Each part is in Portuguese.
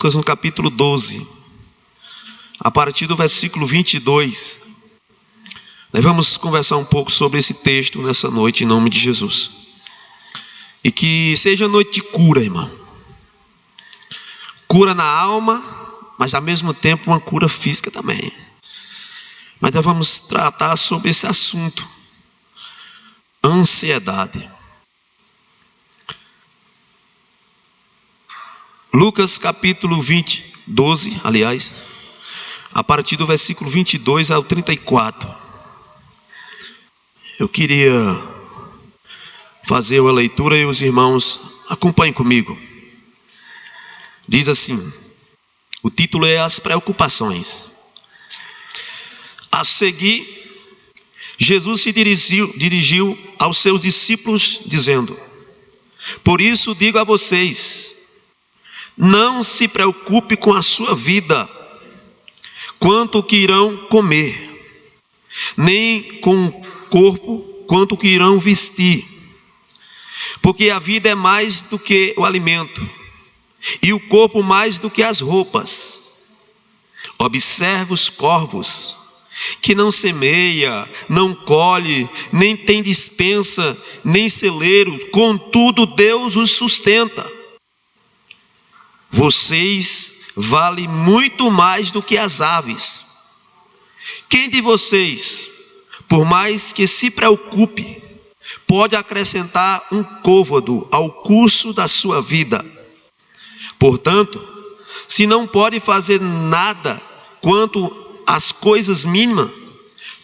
Lucas no capítulo 12, a partir do versículo 22. Nós vamos conversar um pouco sobre esse texto nessa noite, em nome de Jesus. E que seja noite de cura, irmão. Cura na alma, mas ao mesmo tempo uma cura física também. Mas nós vamos tratar sobre esse assunto: ansiedade. Lucas capítulo 12, aliás, a partir do versículo 22 ao 34. Eu queria fazer uma leitura e os irmãos acompanhem comigo. Diz assim, o título é As Preocupações. A seguir, Jesus se dirigiu aos seus discípulos dizendo: por isso digo a vocês, não se preocupe com a sua vida, quanto o que irão comer, nem com o corpo, quanto o que irão vestir. Porque a vida é mais do que o alimento, e o corpo mais do que as roupas. Observe os corvos, que não semeia, não colhe, nem tem despensa, nem celeiro, contudo Deus os sustenta. Vocês valem muito mais do que as aves. Quem de vocês, por mais que se preocupe, pode acrescentar um côvado ao curso da sua vida? Portanto, se não pode fazer nada quanto às coisas mínimas,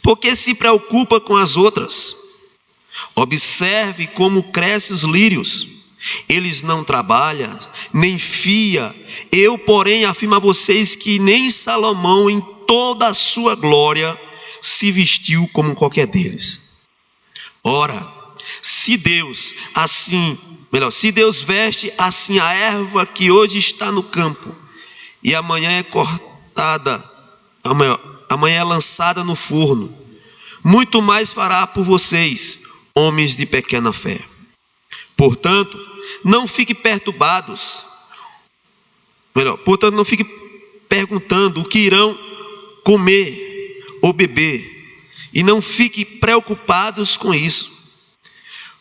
por que se preocupa com as outras? Observe como crescem os lírios. Eles não trabalham, nem fia. Eu, porém, afirmo a vocês que nem Salomão, em toda a sua glória, se vestiu como qualquer deles. Ora, se Deus veste assim a erva que hoje está no campo, e amanhã é cortada, amanhã é lançada no forno, muito mais fará por vocês, homens de pequena fé. Portanto, não fique perturbados. Portanto, não fique perguntando o que irão comer ou beber. E não fique preocupados com isso.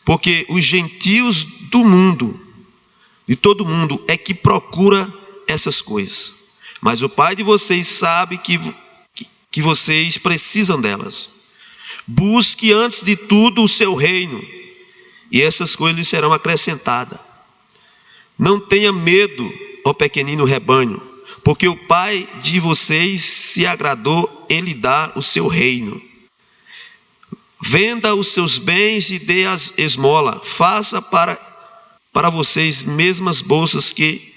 Porque os gentios do mundo, de todo mundo, é que procura essas coisas. Mas o Pai de vocês sabe que vocês precisam delas. Busque antes de tudo o seu reino, e essas coisas lhe serão acrescentadas. Não tenha medo, ó pequenino rebanho, porque o Pai de vocês se agradou em lhe dar o seu reino. Venda os seus bens e dê as esmola. Faça para vocês mesmas bolsas que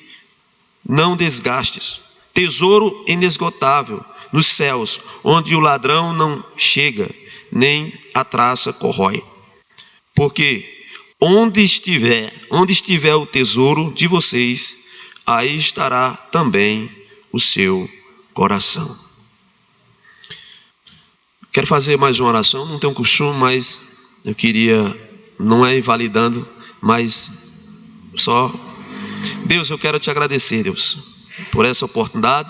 não desgastes. Tesouro inesgotável nos céus, onde o ladrão não chega, nem a traça corrói. Porque onde estiver o tesouro de vocês, aí estará também o seu coração. Quero fazer mais uma oração, não tenho costume, mas eu queria, não é invalidando, mas só. Deus, eu quero te agradecer, Deus, por essa oportunidade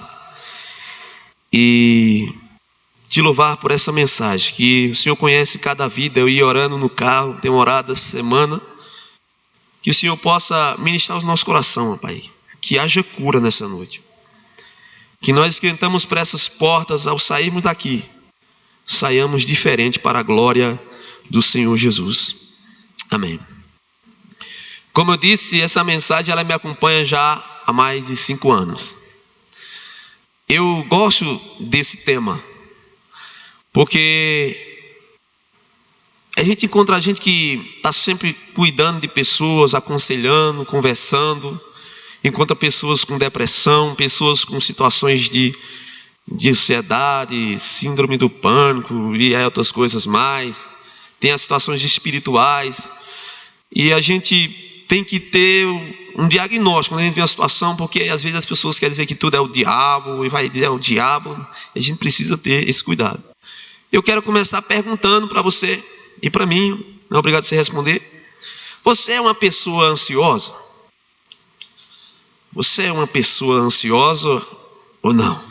e te louvar por essa mensagem, que o Senhor conhece cada vida. Eu ia orando no carro, tenho orado essa semana, que o Senhor possa ministrar o nosso coração, Pai, que haja cura nessa noite, que nós que entramos por essas portas, ao sairmos daqui, saiamos diferente para a glória do Senhor Jesus. Amém. Como eu disse, essa mensagem ela me acompanha já há mais de 5 anos. Eu gosto desse tema, porque a gente encontra gente que está sempre cuidando de pessoas, aconselhando, conversando. Encontra pessoas com depressão, pessoas com situações de ansiedade, síndrome do pânico e outras coisas mais. Tem as situações espirituais. E a gente tem que ter um diagnóstico quando a gente vê uma situação, porque às vezes as pessoas querem dizer que tudo é o diabo, e vai dizer é o diabo. A gente precisa ter esse cuidado. Eu quero começar perguntando para você e para mim, não é obrigado a você responder. Você é uma pessoa ansiosa? você é uma pessoa ansiosa ou não?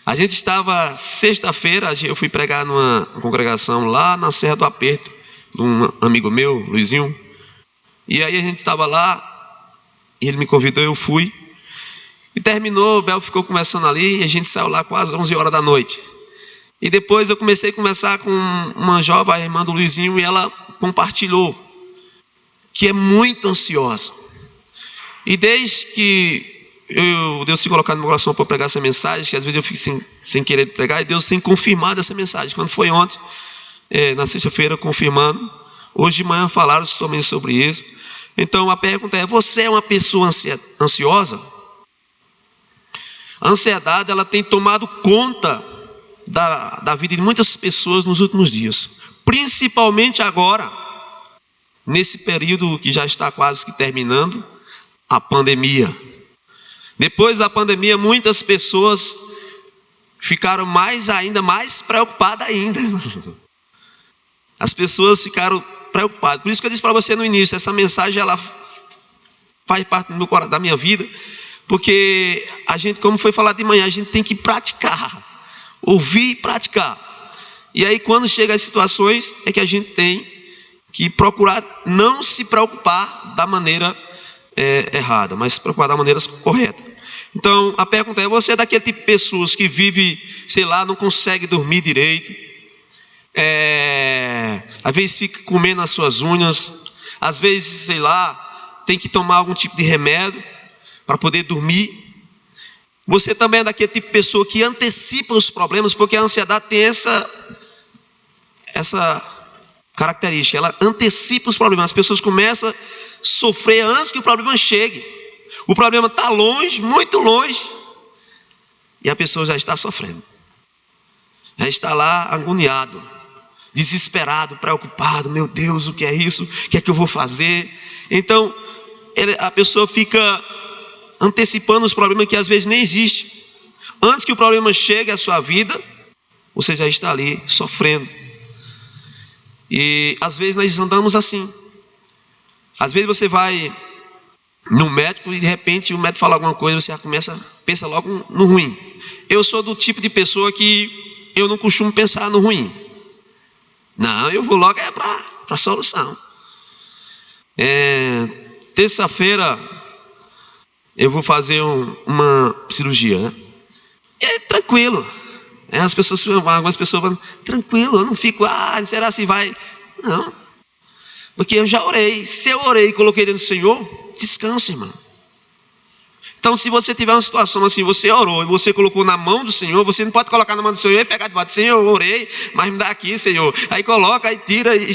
A gente estava, sexta-feira, eu fui pregar numa congregação lá na Serra do Aperto, de um amigo meu, Luizinho. E aí a gente estava lá, e ele me convidou, eu fui. E terminou, o Bel ficou conversando ali, e a gente saiu lá quase 11 horas da noite. E depois eu comecei a conversar com uma jovem, a irmã do Luizinho, e ela compartilhou que é muito ansiosa. E desde que Deus se colocar no meu coração para pregar essa mensagem, que às vezes eu fico sem querer pregar, e Deus tem confirmado essa mensagem. Quando foi ontem, na sexta-feira, confirmando. Hoje de manhã falaram também sobre isso. Então a pergunta é: você é uma pessoa ansiosa? A ansiedade, ela tem tomado conta da vida de muitas pessoas nos últimos dias. Principalmente agora, nesse período que já está quase que terminando, a pandemia. Depois da pandemia, muitas pessoas ficaram ainda mais preocupadas ainda. As pessoas ficaram preocupadas. Por isso que eu disse para você no início, essa mensagem ela faz parte da minha vida, porque a gente, como foi falado de manhã, a gente tem que praticar, ouvir e praticar. E aí quando chega as situações, é que a gente tem que procurar não se preocupar da maneira errada, mas se preocupar da maneira correta. Então a pergunta é: você é daquele tipo de pessoas que vive, sei lá, não consegue dormir direito, às vezes fica comendo as suas unhas, às vezes, sei lá, tem que tomar algum tipo de remédio para poder dormir? Você também é daquele tipo de pessoa que antecipa os problemas, porque a ansiedade tem essa característica, ela antecipa os problemas. As pessoas começam a sofrer antes que o problema chegue. O problema está longe, muito longe, e a pessoa já está sofrendo, já está lá agoniado, desesperado, preocupado. Meu Deus, o que é isso? O que é que eu vou fazer? Então a pessoa fica antecipando os problemas que às vezes nem existem. Antes que o problema chegue à sua vida, você já está ali sofrendo. E às vezes nós andamos assim. Às vezes você vai no médico e de repente o médico fala alguma coisa, você já pensa logo no ruim. Eu sou do tipo de pessoa que eu não costumo pensar no ruim. Não, eu vou logo para a solução. Terça-feira eu vou fazer uma cirurgia, né? E é tranquilo. Algumas pessoas falam: tranquilo, eu não fico, será se vai? Não, porque eu já orei. Se eu orei e coloquei no Senhor, descanse, irmão. Então, se você tiver uma situação assim, você orou e você colocou na mão do Senhor, você não pode colocar na mão do Senhor e pegar de volta: Senhor, eu orei, mas me dá aqui, Senhor. Aí coloca, aí tira, e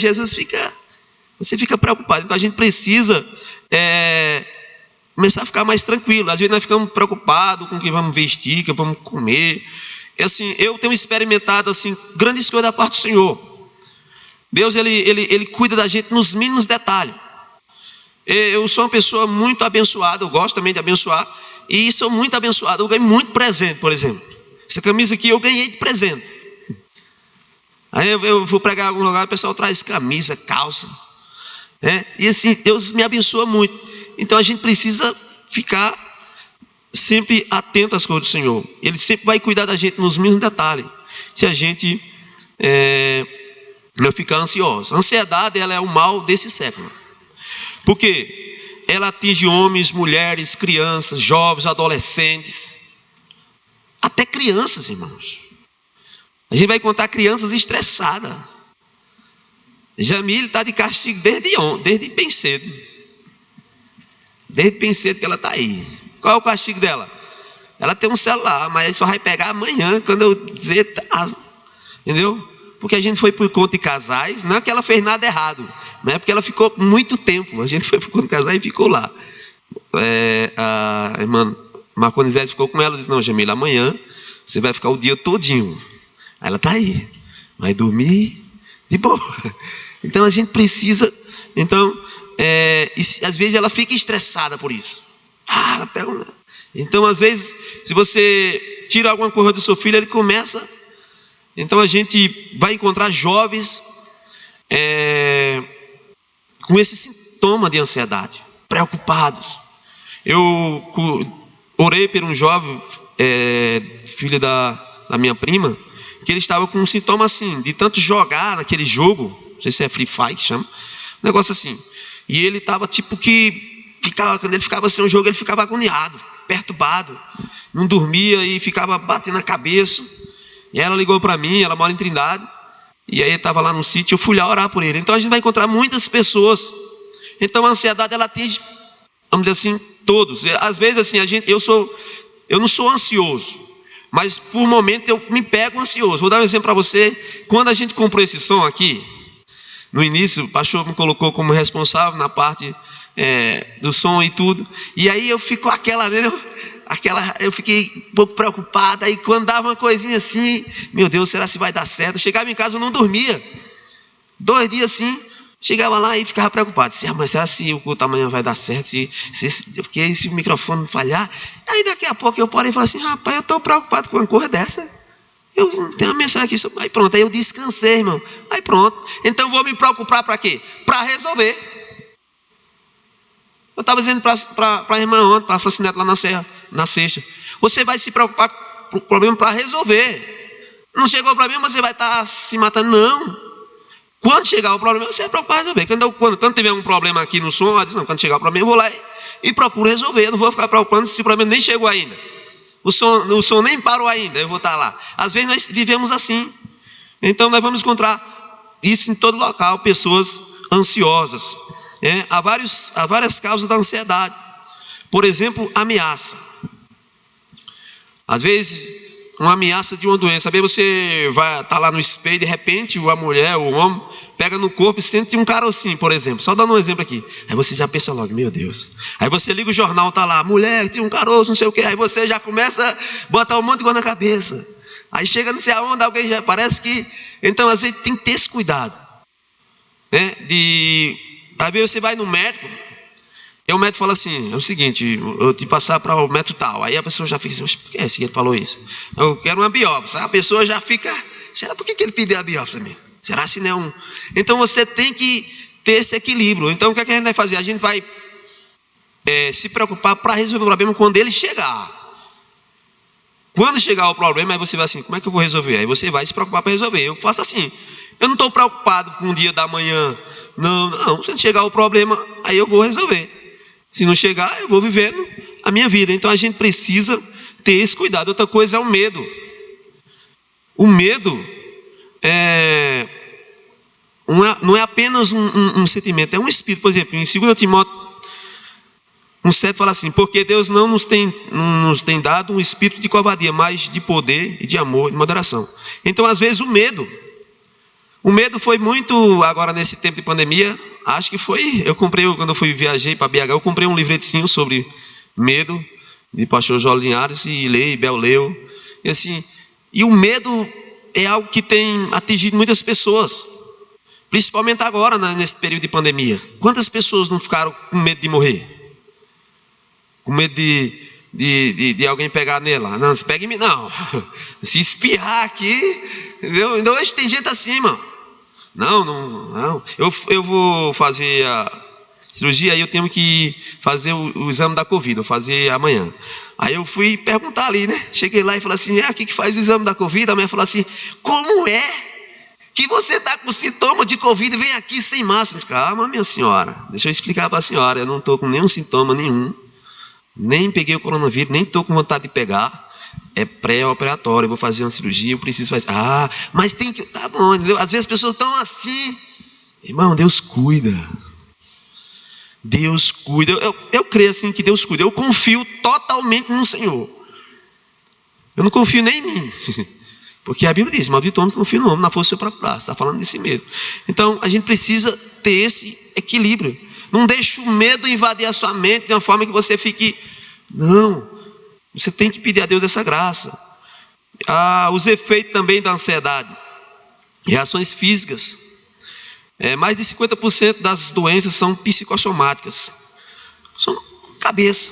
você fica preocupado. Então a gente precisa começar a ficar mais tranquilo. Às vezes nós ficamos preocupados com o que vamos vestir, o que vamos comer. Assim, eu tenho experimentado assim grandes coisas da parte do Senhor. Deus ele cuida da gente nos mínimos detalhes. Eu sou uma pessoa muito abençoada, eu gosto também de abençoar, e sou muito abençoado. Eu ganhei muito presente, por exemplo. Essa camisa aqui eu ganhei de presente. Aí eu vou pregar em algum lugar, o pessoal traz camisa, calça, e assim, Deus me abençoa muito. Então a gente precisa ficar sempre atento às coisas do Senhor. Ele sempre vai cuidar da gente nos mínimos detalhes, se a gente não ficar ansioso. A ansiedade, ela é o mal desse século, porque ela atinge homens, mulheres, crianças, jovens, adolescentes, até crianças, irmãos. A gente vai encontrar crianças estressadas. Jamile está de castigo desde bem cedo. Desde bem cedo que ela está aí. Qual é o castigo dela? Ela tem um celular, mas só vai pegar amanhã, quando eu dizer, entendeu? Porque a gente foi por conta de casais, não é que ela fez nada errado, mas é porque ela ficou muito tempo. A gente foi por conta de casais e ficou lá. A irmã Marconizete ficou com ela e disse: não, Jamila, amanhã você vai ficar o dia todinho. Aí ela está aí, vai dormir de boa. Então a gente precisa. Então, às vezes ela fica estressada por isso. Ela pega. Então, às vezes, se você tira alguma coisa do seu filho, ele começa. Então a gente vai encontrar jovens com esse sintoma de ansiedade, preocupados. orei por um jovem, filho da minha prima, que ele estava com um sintoma assim, de tanto jogar naquele jogo, não sei se é Free Fire que chama, um negócio assim. E ele estava tipo quando ele ficava sem o jogo, ele ficava agoniado, perturbado, não dormia e ficava batendo na cabeça. E ela ligou para mim, ela mora em Trindade, e aí estava lá no sítio, eu fui lá orar por ele. Então a gente vai encontrar muitas pessoas. Então a ansiedade, ela atinge, vamos dizer assim, todos. Às vezes assim, eu não sou ansioso, mas por momento eu me pego ansioso. Vou dar um exemplo para você. Quando a gente comprou esse som aqui, no início o pastor me colocou como responsável na parte do som e tudo. E aí eu fico eu fiquei um pouco preocupado. Aí quando dava uma coisinha assim, meu Deus, será que vai dar certo? Chegava em casa, eu não dormia. 2 dias assim, chegava lá e ficava preocupado. Mas será que o culto amanhã vai dar certo? Porque se o microfone falhar. Aí daqui a pouco eu parei e falei assim: rapaz, eu estou preocupado com uma coisa dessa. Eu tenho uma mensagem aqui. Aí pronto, aí eu descansei, irmão. Aí pronto. Então vou me preocupar para quê? Para resolver. Eu estava dizendo para a irmã ontem, para a Francinete lá na sexta. Você vai se preocupar com o problema para resolver. Não chegou o problema, você vai estar se matando. Não. Quando chegar o problema, você vai preocupar em resolver. Quando tiver um problema aqui no som, eu disse, não, quando chegar o problema, eu vou lá e procuro resolver. Eu não vou ficar preocupando se o problema nem chegou ainda. O som nem parou ainda, eu vou estar lá. Às vezes nós vivemos assim. Então nós vamos encontrar isso em todo local, pessoas ansiosas. Há várias causas da ansiedade. Por exemplo, ameaça. Às vezes, uma ameaça de uma doença. Às vezes você vai estar lá no espelho e de repente a mulher, o homem, pega no corpo e sente um carocinho, por exemplo. Só dando um exemplo aqui. Aí você já pensa logo, meu Deus. Aí você liga o jornal, está lá, mulher, tem um caroço, não sei o quê. Aí você já começa a botar um monte de coisa na cabeça. Aí chega não sei aonde, alguém já parece que... Então, às vezes tem que ter esse cuidado. Às vezes você vai no médico, e o médico fala assim, é o seguinte, eu te passar para o método tal. Aí a pessoa já fica assim, por que é que ele falou isso? Eu quero uma biópsia. A pessoa já fica, será por que ele pediu a biópsia mesmo? Será se não é um... Então você tem que ter esse equilíbrio. Então o que a gente vai fazer? A gente vai se preocupar para resolver o problema quando ele chegar. Quando chegar o problema, aí você vai assim, como é que eu vou resolver? Aí você vai se preocupar para resolver. Eu faço assim, eu não estou preocupado com o dia da manhã. Não, se chegar o problema, aí eu vou resolver. Se não chegar, eu vou vivendo a minha vida. Então a gente precisa ter esse cuidado. Outra coisa é o medo. O medo não é apenas um sentimento, é um espírito. Por exemplo, em 2 Timóteo 1,7 fala assim, porque Deus não nos tem dado um espírito de covardia, mas de poder e de amor, de moderação. Então às vezes o medo foi muito, agora nesse tempo de pandemia, acho que foi, quando eu viajei para BH, eu comprei um livretinho sobre medo, de pastor Jó Linhares, e Bel leu, e assim, e o medo é algo que tem atingido muitas pessoas, principalmente agora, nesse período de pandemia. Quantas pessoas não ficaram com medo de morrer? Com medo de alguém pegar nela? Não, se pega em mim, não. Se espirrar aqui, entendeu? Então hoje tem gente assim, mano. Não. Eu vou fazer a cirurgia, aí eu tenho que fazer o exame da Covid, vou fazer amanhã. Aí eu fui perguntar ali, né? Cheguei lá e falei assim, aqui que faz o exame da Covid? A mulher falou assim, como é que você está com sintoma de Covid e vem aqui sem máscara? Calma, minha senhora, deixa eu explicar para a senhora, eu não estou com nenhum sintoma nenhum, nem peguei o coronavírus, nem estou com vontade de pegar. É pré-operatório, eu vou fazer uma cirurgia, eu preciso fazer. Mas tem que... Tá bom, entendeu? Às vezes as pessoas estão assim. Irmão, Deus cuida. Deus cuida. Eu creio assim que Deus cuida. Eu confio totalmente no Senhor. Eu não confio nem em mim. Porque a Bíblia diz, maldito homem que confia no homem, na força do seu próprio braço. Está falando desse medo. Então, a gente precisa ter esse equilíbrio. Não deixe o medo invadir a sua mente de uma forma que você fique... Não. Você tem que pedir a Deus essa graça. Os efeitos também da ansiedade. Reações físicas. Mais de 50% das doenças são psicossomáticas. São cabeça.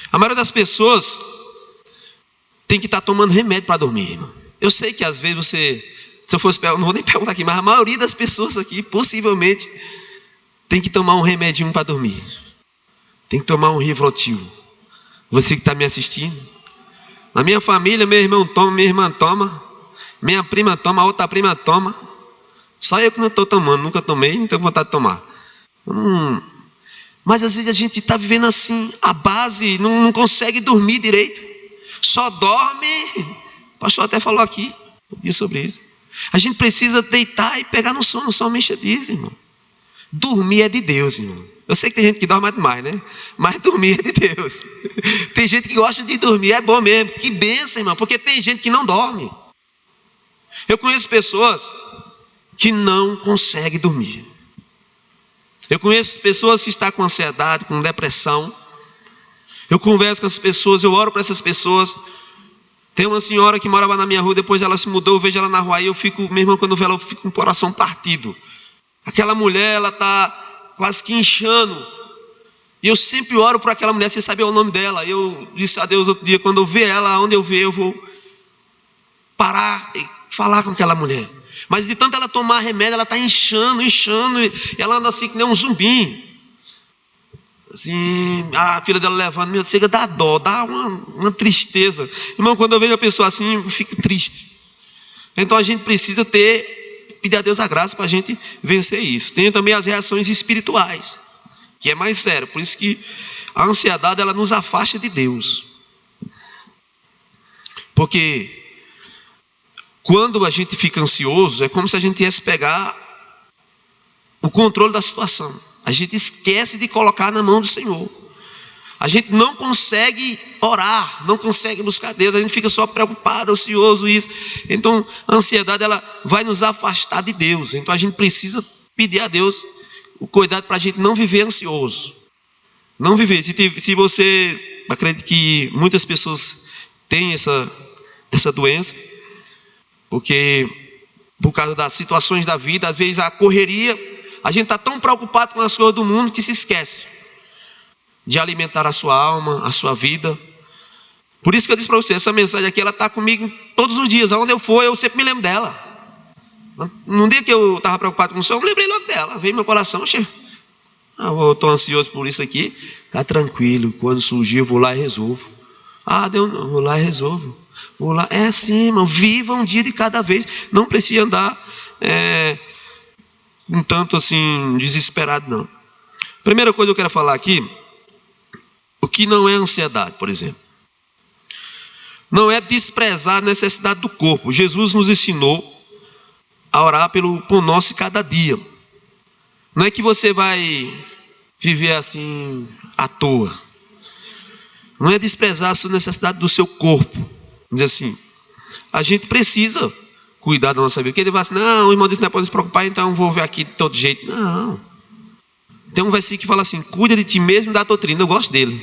A maioria das pessoas tem que estar tomando remédio para dormir, irmão. Eu sei que às vezes você... Se eu fosse perguntar, não vou nem perguntar aqui, mas a maioria das pessoas aqui, possivelmente, tem que tomar um remedinho para dormir. tem que tomar um Rivotril. Você que está me assistindo. Na minha família, meu irmão toma, minha irmã toma, minha prima toma, a outra prima toma. Só eu que não estou tomando, nunca tomei, não tenho vontade de tomar. Mas às vezes a gente está vivendo assim, a base, não consegue dormir direito. Só dorme. O pastor até falou aqui um dia sobre isso. A gente precisa deitar e pegar no sono. O salmista diz, irmão. Dormir é de Deus, irmão. Eu sei que tem gente que dorme demais, né? Mas dormir é de Deus. Tem gente que gosta de dormir, é bom mesmo. Que bênção, irmão, porque tem gente que não dorme. Eu conheço pessoas que não conseguem dormir. Eu conheço pessoas que estão com ansiedade, com depressão. Eu converso com as pessoas, eu oro para essas pessoas. Tem uma senhora que morava na minha rua, depois ela se mudou, eu vejo ela na rua, aí eu fico, meu irmão, quando eu vejo ela, eu fico com o coração partido. Aquela mulher, ela está quase que inchando. E eu sempre oro por aquela mulher sem saber o nome dela. Eu disse a Deus outro dia, quando eu ver ela, onde eu ver, eu vou parar e falar com aquela mulher. Mas de tanto ela tomar remédio, ela está inchando, e ela anda assim que nem um zumbi. Assim, a filha dela levando, meu, chega a dar dó, dá uma tristeza. Irmão, quando eu vejo a pessoa assim, eu fico triste. Então a gente precisa pedir a Deus a graça para a gente vencer isso. Tem também as reações espirituais, que é mais sério. Por isso que a ansiedade, ela nos afasta de Deus. Porque quando a gente fica ansioso, é como se a gente viesse pegar o controle da situação. A gente esquece de colocar na mão do Senhor. A gente não consegue orar, não consegue buscar Deus, a gente fica só preocupado, ansioso, isso. Então, a ansiedade, ela vai nos afastar de Deus. Então, a gente precisa pedir a Deus o cuidado para a gente não viver ansioso. Não viver. Se você acredita que muitas pessoas têm essa doença, porque por causa das situações da vida, às vezes a correria, a gente está tão preocupado com as coisas do mundo que se esquece de alimentar a sua alma, a sua vida. Por isso que eu disse para você, essa mensagem aqui, ela está comigo todos os dias. Aonde eu for, eu sempre me lembro dela. Num dia que eu estava preocupado com o Senhor, eu me lembrei logo dela. Veio meu coração, eu estou ansioso por isso aqui. Fica tranquilo, quando surgir eu vou lá e resolvo. Deus, não, vou lá e resolvo. Vou lá. É assim, irmão, viva um dia de cada vez. Não precisa andar um tanto assim, desesperado, não. Primeira coisa que eu quero falar aqui, o que não é ansiedade, por exemplo. Não é desprezar a necessidade do corpo. Jesus nos ensinou a orar pelo pão nosso cada dia. Não é que você vai viver assim à toa. Não é desprezar a sua necessidade do seu corpo. Vamos dizer assim, a gente precisa cuidar da nossa vida. Porque ele vai assim, não, o irmão disse que não pode se preocupar, então eu vou ver aqui de todo jeito. Não. Tem um versículo que fala assim, cuida de ti mesmo e da doutrina. Eu gosto dele.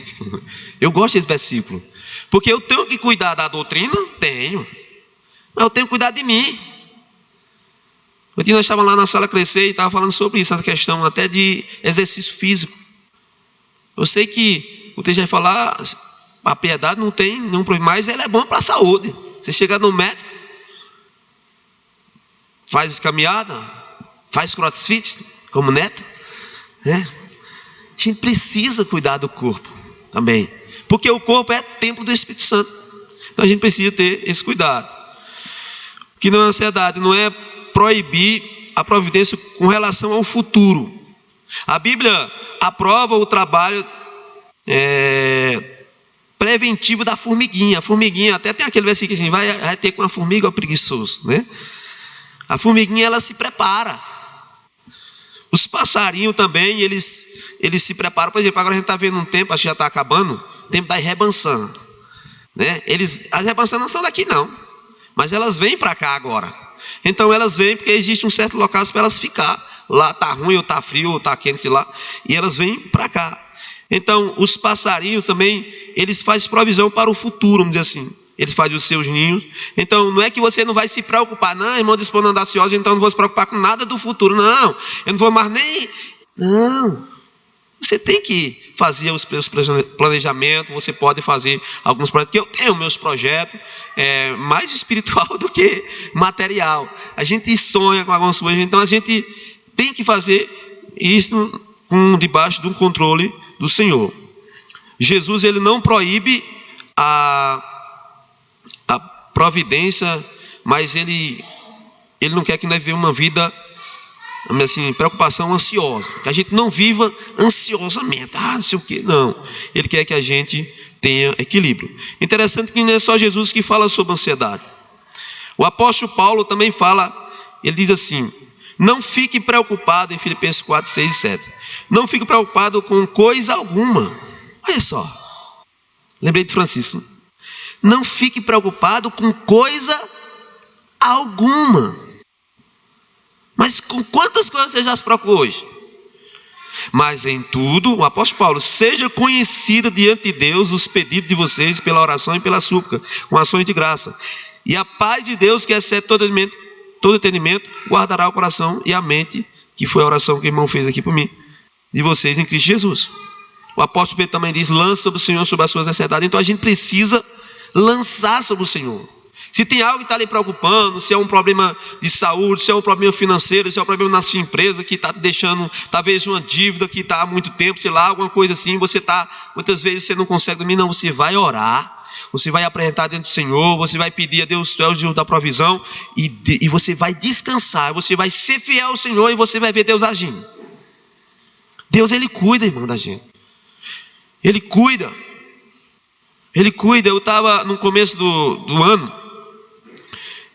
Eu gosto desse versículo. Porque eu tenho que cuidar da doutrina? Tenho. Mas eu tenho que cuidar de mim. Um dia nós estávamos lá na sala Crescer e estava falando sobre isso, essa questão até de exercício físico. Eu sei que o texto vai falar, a piedade não tem nenhum problema, mas ela é boa para a saúde. Você chega no médico, faz caminhada, faz crossfit, como Neto. A gente precisa cuidar do corpo também. Porque o corpo é templo do Espírito Santo. Então a gente precisa ter esse cuidado. O que não é ansiedade, não é proibir a providência com relação ao futuro. A Bíblia aprova o trabalho preventivo da formiguinha. A formiguinha, até tem aquele versículo assim, vai ter com a formiga o preguiçoso, né? A formiguinha, ela se prepara. Os passarinhos também, eles se preparam. Por exemplo, agora a gente está vendo um tempo, acho que já está acabando, o tempo das rebançãs, né? As rebançãs não são daqui não, mas elas vêm para cá agora. Então elas vêm porque existe um certo local para elas ficar. Lá está ruim, ou está frio, ou está quente, sei lá. E elas vêm para cá. Então os passarinhos também, eles fazem provisão para o futuro, vamos dizer assim. Eles fazem os seus ninhos. Então não é que você não vai se preocupar. Não, irmão, diz para não andar ansioso, então não vou se preocupar com nada do futuro. Não, eu não vou mais nem... Não. Você tem que fazer os seus planejamentos. Você pode fazer alguns projetos. Porque eu tenho meus projetos mais espiritual do que material. A gente sonha com algumas coisas. Então a gente tem que fazer isso debaixo de um controle do Senhor. Jesus ele não proíbe a providência, mas ele não quer que nós vivamos uma vida, assim, preocupação ansiosa, que a gente não viva ansiosamente, não sei o quê, não. Ele quer que a gente tenha equilíbrio. Interessante que não é só Jesus que fala sobre ansiedade. O apóstolo Paulo também fala, ele diz assim: não fique preocupado, em Filipenses 4, 6 e 7. Não fique preocupado com coisa alguma. Olha só, lembrei de Francisco. Não fique preocupado com coisa alguma. Mas com quantas coisas você já se preocupou hoje? Mas em tudo, o apóstolo Paulo, seja conhecida diante de Deus os pedidos de vocês pela oração e pela súplica, com ações de graça. E a paz de Deus, que excede todo entendimento, guardará o coração e a mente, que foi a oração que o irmão fez aqui por mim, de vocês em Cristo Jesus. O apóstolo Pedro também diz: lança sobre o Senhor, sobre as suas ansiedades. Então a gente precisa lançar sobre o Senhor. Se tem algo que está lhe preocupando, se é um problema de saúde, se é um problema financeiro, se é um problema na sua empresa que está deixando talvez uma dívida que está há muito tempo, sei lá, alguma coisa assim, você está, muitas vezes você não consegue dormir, não, você vai orar, você vai apresentar diante do Senhor, você vai pedir a Deus, tu é o Deus da provisão, e você vai descansar, você vai ser fiel ao Senhor e você vai ver Deus agindo. Deus, Ele cuida, irmão, da gente. Ele cuida. Ele cuida. Eu estava no começo do ano,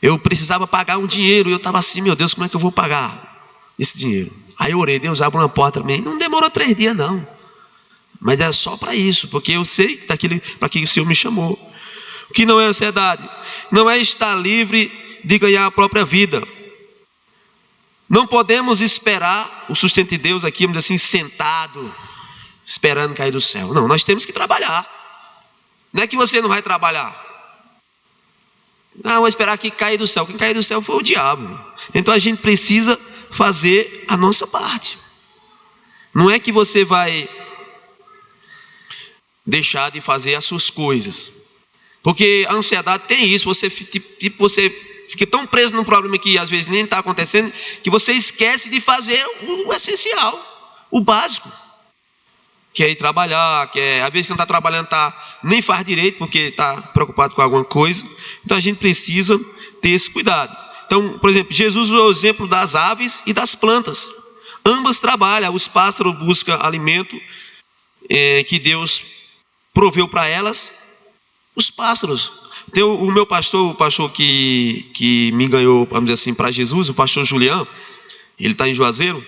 eu precisava pagar um dinheiro, e eu estava assim: meu Deus, como é que eu vou pagar esse dinheiro? Aí eu orei: Deus, abre uma porta para mim. Não demorou 3 dias não, mas era só para isso, porque eu sei para que o Senhor me chamou. O que não é ansiedade? Não é estar livre de ganhar a própria vida. Não podemos esperar o sustento de Deus aqui, vamos dizer assim, sentado, esperando cair do céu. Não, nós temos que trabalhar. Não é que você não vai trabalhar. Não, vou esperar que caia do céu. Quem caiu do céu foi o diabo. Então a gente precisa fazer a nossa parte. Não é que você vai deixar de fazer as suas coisas. Porque a ansiedade tem isso. Você fica tão preso num problema que às vezes nem está acontecendo, que você esquece de fazer o essencial, o básico. Que é ir trabalhar, às vezes quando está trabalhando nem faz direito, porque está preocupado com alguma coisa. Então a gente precisa ter esse cuidado. Então, por exemplo, Jesus usou o exemplo das aves e das plantas. Ambas trabalham. Os pássaros buscam alimento que Deus proveu para elas. Os pássaros. Tem o meu pastor, o pastor que me ganhou, vamos dizer assim, para Jesus, o pastor Julião. Ele está em Juazeiro.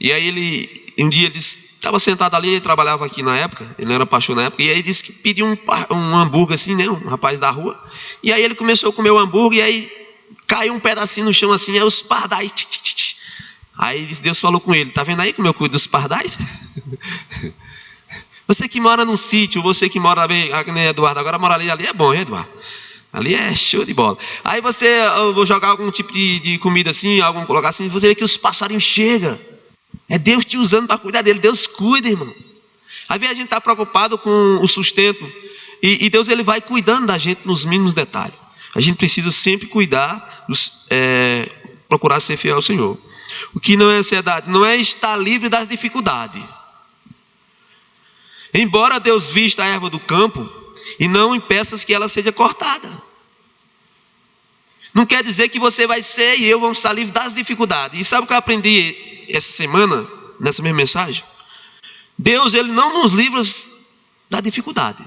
E aí um dia ele estava sentado ali, ele trabalhava aqui na época, ele não era pastor na época, e aí ele disse que pediu um hambúrguer assim, né, um rapaz da rua, e aí ele começou a comer o hambúrguer, e aí caiu um pedacinho no chão assim, aí os pardais, aí Deus falou com ele: tá vendo aí como eu cuido dos pardais? Você que mora num sítio, você que mora ali, Eduardo, agora mora ali é bom, hein, Eduardo? Ali é show de bola. Aí eu vou jogar algum tipo de comida assim, colocar assim, você vê que os passarinhos chegam. É Deus te usando para cuidar dele. Deus cuida, irmão. Às vezes a gente está preocupado com o sustento, e Deus, Ele vai cuidando da gente nos mínimos detalhes. A gente precisa sempre cuidar, procurar ser fiel ao Senhor. O que não é ansiedade? Não é estar livre das dificuldades. Embora Deus vista a erva do campo, e não impeças que ela seja cortada. Não quer dizer que você vai ser e eu vamos estar livres das dificuldades. E sabe o que eu aprendi essa semana, nessa mesma mensagem? Deus, Ele não nos livra da dificuldade.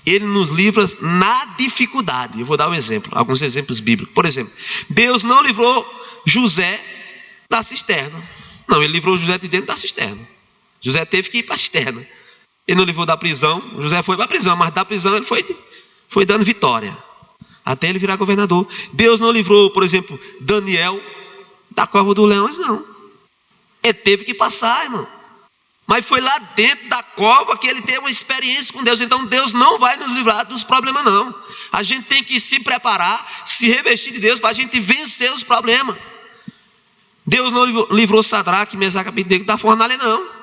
Ele nos livra na dificuldade. Eu vou dar um exemplo, alguns exemplos bíblicos. Por exemplo, Deus não livrou José da cisterna. Não, Ele livrou José de dentro da cisterna. José teve que ir para a cisterna. Ele não livrou da prisão. José foi para a prisão, mas da prisão ele foi dando vitória, até ele virar governador. Deus não livrou, por exemplo, Daniel da cova dos leões, não. Ele teve que passar, irmão. Mas foi lá dentro da cova que ele teve uma experiência com Deus. Então Deus não vai nos livrar dos problemas, não. A gente tem que se preparar, se revestir de Deus para a gente vencer os problemas. Deus não livrou Sadraque, Mesaque e Abednego da fornalha, não.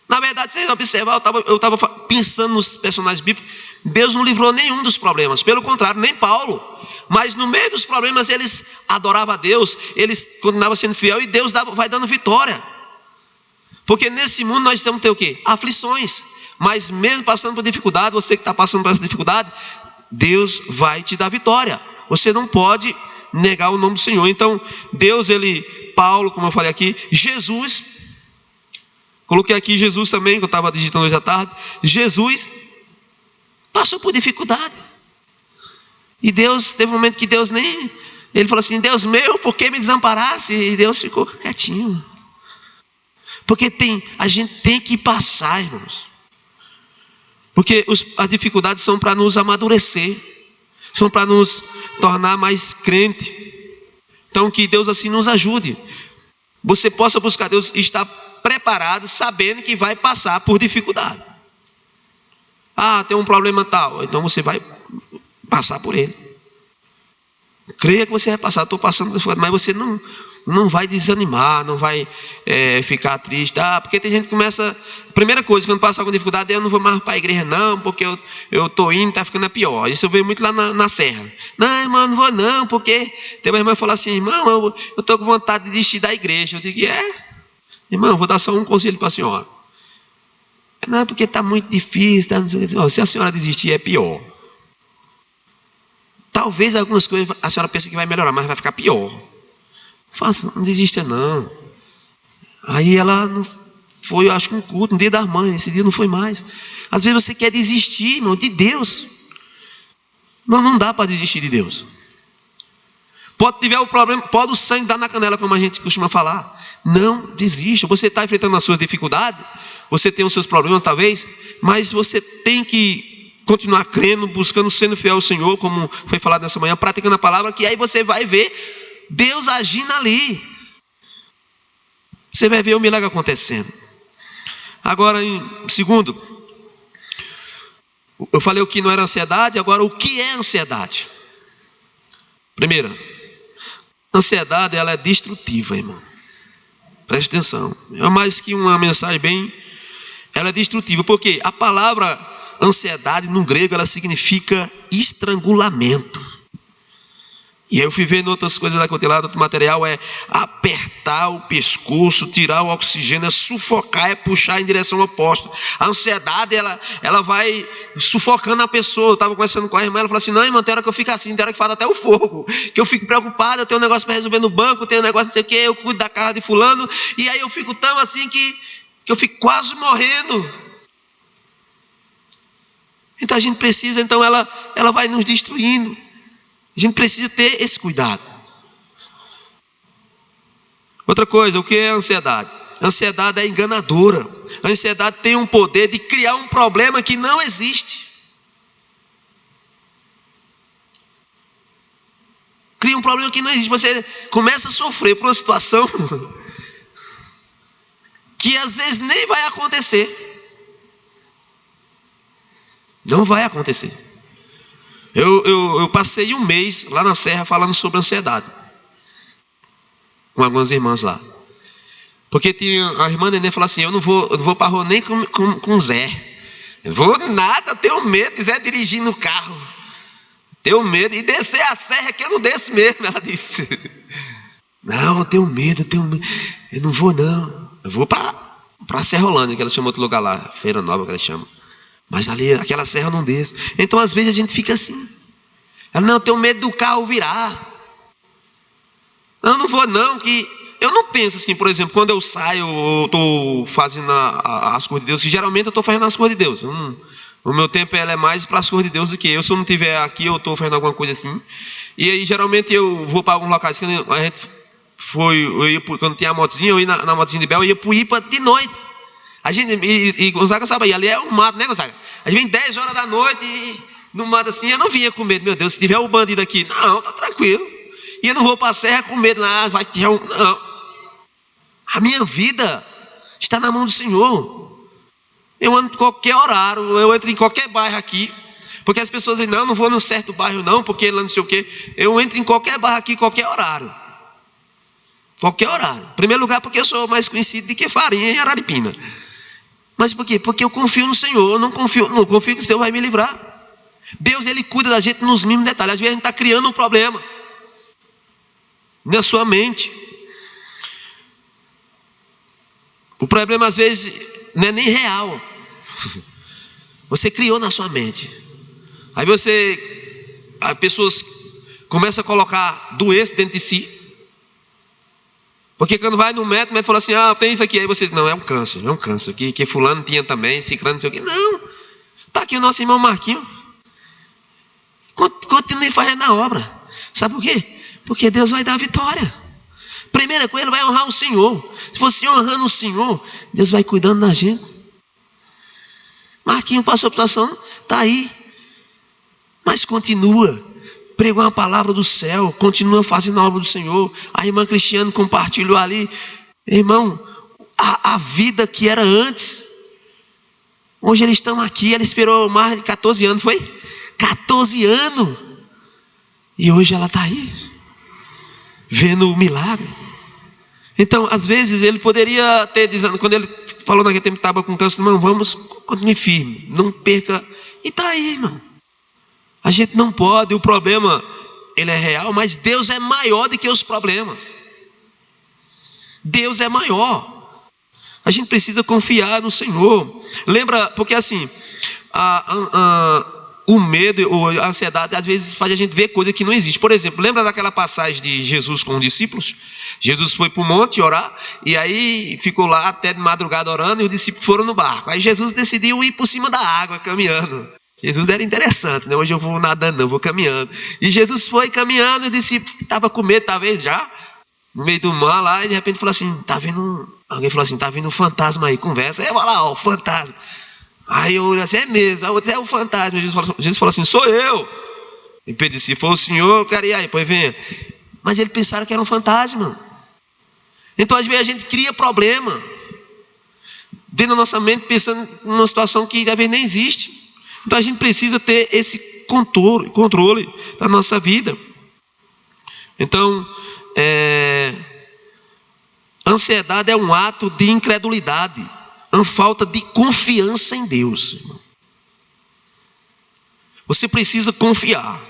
Na verdade, se vocês observar, eu estava pensando nos personagens bíblicos. Deus não livrou nenhum dos problemas. Pelo contrário, nem Paulo. Mas no meio dos problemas eles adoravam a Deus, eles continuavam sendo fiel, e Deus vai dando vitória. Porque nesse mundo nós temos que ter o quê? Aflições. Mas mesmo passando por dificuldade, você que está passando por essa dificuldade, Deus vai te dar vitória. Você não pode negar o nome do Senhor. Então, Deus, Paulo, como eu falei aqui, Jesus, coloquei aqui Jesus também, que eu estava digitando hoje à tarde, Jesus passou por dificuldade. E Deus, teve um momento que Deus nem, ele falou assim, Deus meu, por que me desamparasse? E Deus ficou quietinho. Porque a gente tem que passar, irmãos. Porque as dificuldades são para nos amadurecer, são para nos tornar mais crente. Então que Deus assim nos ajude. Você possa buscar Deus e estar preparado, sabendo que vai passar por dificuldade. Ah, tem um problema tal, então você vai passar por ele. Creia que você vai passar. Estou passando por dificuldade, mas você não vai desanimar, não vai ficar triste. Porque tem gente que começa... Primeira coisa, quando passa alguma dificuldade, eu não vou mais para a igreja não, porque eu estou indo, está ficando pior. Isso eu vejo muito lá na serra. Não, irmão, não vou não, porque... Tem uma irmã que fala assim, irmão, eu estou com vontade de desistir da igreja. Eu digo, irmão, vou dar só um conselho para a senhora. Não, porque está muito difícil, tá, não sei o que. Se a senhora desistir, é pior. Talvez algumas coisas a senhora pense que vai melhorar, mas vai ficar pior. Não desista não. Aí ela não foi, acho que um culto, um dia das mães, esse dia não foi mais. Às vezes você quer desistir, irmão, de Deus. Não dá para desistir de Deus. Pode tiver o problema, pode o sangue dar na canela, como a gente costuma falar. Não desista. Você está enfrentando as suas dificuldades, você tem os seus problemas talvez, mas você tem que continuar crendo, buscando, sendo fiel ao Senhor, como foi falado nessa manhã, praticando a palavra, que aí você vai ver Deus agindo ali. Você vai ver o milagre acontecendo. Agora, segundo, eu falei o que não era ansiedade, agora o que é ansiedade? Primeiro, ansiedade, ela é destrutiva, irmão. Preste atenção. É mais que uma mensagem ela é destrutiva, porque a palavra ansiedade no grego, ela significa estrangulamento. E aí eu fui vendo outras coisas lá que eu tenho lá, outro material, é apertar o pescoço, tirar o oxigênio, é sufocar, é puxar em direção oposta. A ansiedade, ela vai sufocando a pessoa. Eu estava conversando com a irmã, ela falou assim, não, irmã, tem hora que eu fico assim, tem hora que fala até o fogo, que eu fico preocupado, eu tenho um negócio para resolver no banco, eu tenho um negócio não sei o que, eu cuido da casa de fulano, e aí eu fico tão assim que eu fico quase morrendo. Então a gente precisa, então ela vai nos destruindo. A gente precisa ter esse cuidado. Outra coisa, o que é a ansiedade? A ansiedade é enganadora. A ansiedade tem um poder de criar um problema que não existe. Cria um problema que não existe. Você começa a sofrer por uma situação que às vezes nem vai acontecer. Não vai acontecer. Eu passei um mês lá na serra falando sobre ansiedade com algumas irmãs lá, porque tinha a irmã Nenê falou assim, eu não vou para a rua nem com o Zé, eu vou nada, eu tenho medo de Zé dirigir no carro, tenho medo, e descer a serra que eu não desço mesmo, ela disse. Não, eu tenho medo, eu não vou não, eu vou para a Serrolândia, que ela chama outro lugar lá, Feira Nova que ela chama. Mas ali, aquela serra eu não desço. Então às vezes a gente fica assim. Ela, não, eu tenho medo do carro virar. Não vou não, que eu não penso assim, por exemplo, quando eu saio, eu estou fazendo as coisas de Deus, que geralmente eu estou fazendo as coisas de Deus. O meu tempo é mais para as coisas de Deus do que eu. Se eu não estiver aqui, eu estou fazendo alguma coisa assim. E aí geralmente eu vou para alguns locais, que a gente quando tinha a motozinha, eu ia na motozinha de Bel, eu ia para o Ipa de noite. A gente, e Gonzaga sabe aí, ali é um mato, né, Gonzaga? A gente vem 10 horas da noite e no mato assim, eu não vinha com medo, meu Deus, se tiver um bandido aqui, não, tá tranquilo. E eu não vou para a serra com medo, vai tirar não. A minha vida está na mão do Senhor. Eu ando em qualquer horário, eu entro em qualquer bairro aqui, porque as pessoas dizem, não vou num certo bairro não, porque lá não sei o quê. Eu entro em qualquer bairro aqui, qualquer horário. Qualquer horário. Em primeiro lugar, porque eu sou mais conhecido do que Farinha em Araripina. Mas por quê? Porque eu confio no Senhor, eu não confio que o Senhor vai me livrar. Deus, Ele cuida da gente nos mínimos detalhes. Às vezes a gente está criando um problema na sua mente. O problema às vezes não é nem real. Você criou na sua mente. Aí as pessoas começam a colocar doença dentro de si. Porque quando vai no médico, o médico fala assim, tem isso aqui. Aí você diz, não, é um câncer que fulano tinha também, ciclano, não sei o quê. Não, está aqui o nosso irmão Marquinhos. Continue fazendo a obra. Sabe por quê? Porque Deus vai dar a vitória. Primeira coisa, Ele vai honrar o Senhor. Se você honrando o Senhor, Deus vai cuidando da gente. Marquinhos passou por situação, está aí. Mas continua. Pregou uma palavra do céu. Continua fazendo a obra do Senhor. A irmã Cristiane compartilhou ali. Irmão, a vida que era antes. Hoje eles estão aqui. Ela esperou mais de 14 anos, foi? 14 anos. E hoje ela está aí. Vendo o milagre. Então, às vezes, ele poderia ter dizendo, quando ele falou naquele tempo que estava com câncer, irmão, vamos, continue firme, não perca. E está aí, irmão. A gente não pode, o problema, ele é real, mas Deus é maior do que os problemas. Deus é maior. A gente precisa confiar no Senhor. Lembra, porque assim, o medo ou a ansiedade às vezes faz a gente ver coisa que não existe. Por exemplo, lembra daquela passagem de Jesus com os discípulos? Jesus foi para o monte orar e aí ficou lá até de madrugada orando e os discípulos foram no barco. Aí Jesus decidiu ir por cima da água caminhando. Jesus era interessante, né? Hoje eu vou nadando, não, vou caminhando. E Jesus foi caminhando e os discípulos estavam com medo, talvez já, no meio do mar lá, e de repente falou assim, alguém falou assim, tá vindo um fantasma aí, conversa. Aí eu vou lá, o fantasma. Aí eu olhei assim, é mesmo, é o fantasma. Jesus falou assim, sou eu. E Pedro disse, se for o Senhor, eu quero ir aí, pois venha. Mas eles pensaram que era um fantasma. Então às vezes a gente cria problema dentro da nossa mente, pensando numa situação que às vezes nem existe. Então a gente precisa ter esse controle da nossa vida. Então, ansiedade é um ato de incredulidade, uma falta de confiança em Deus, irmão. Você precisa confiar.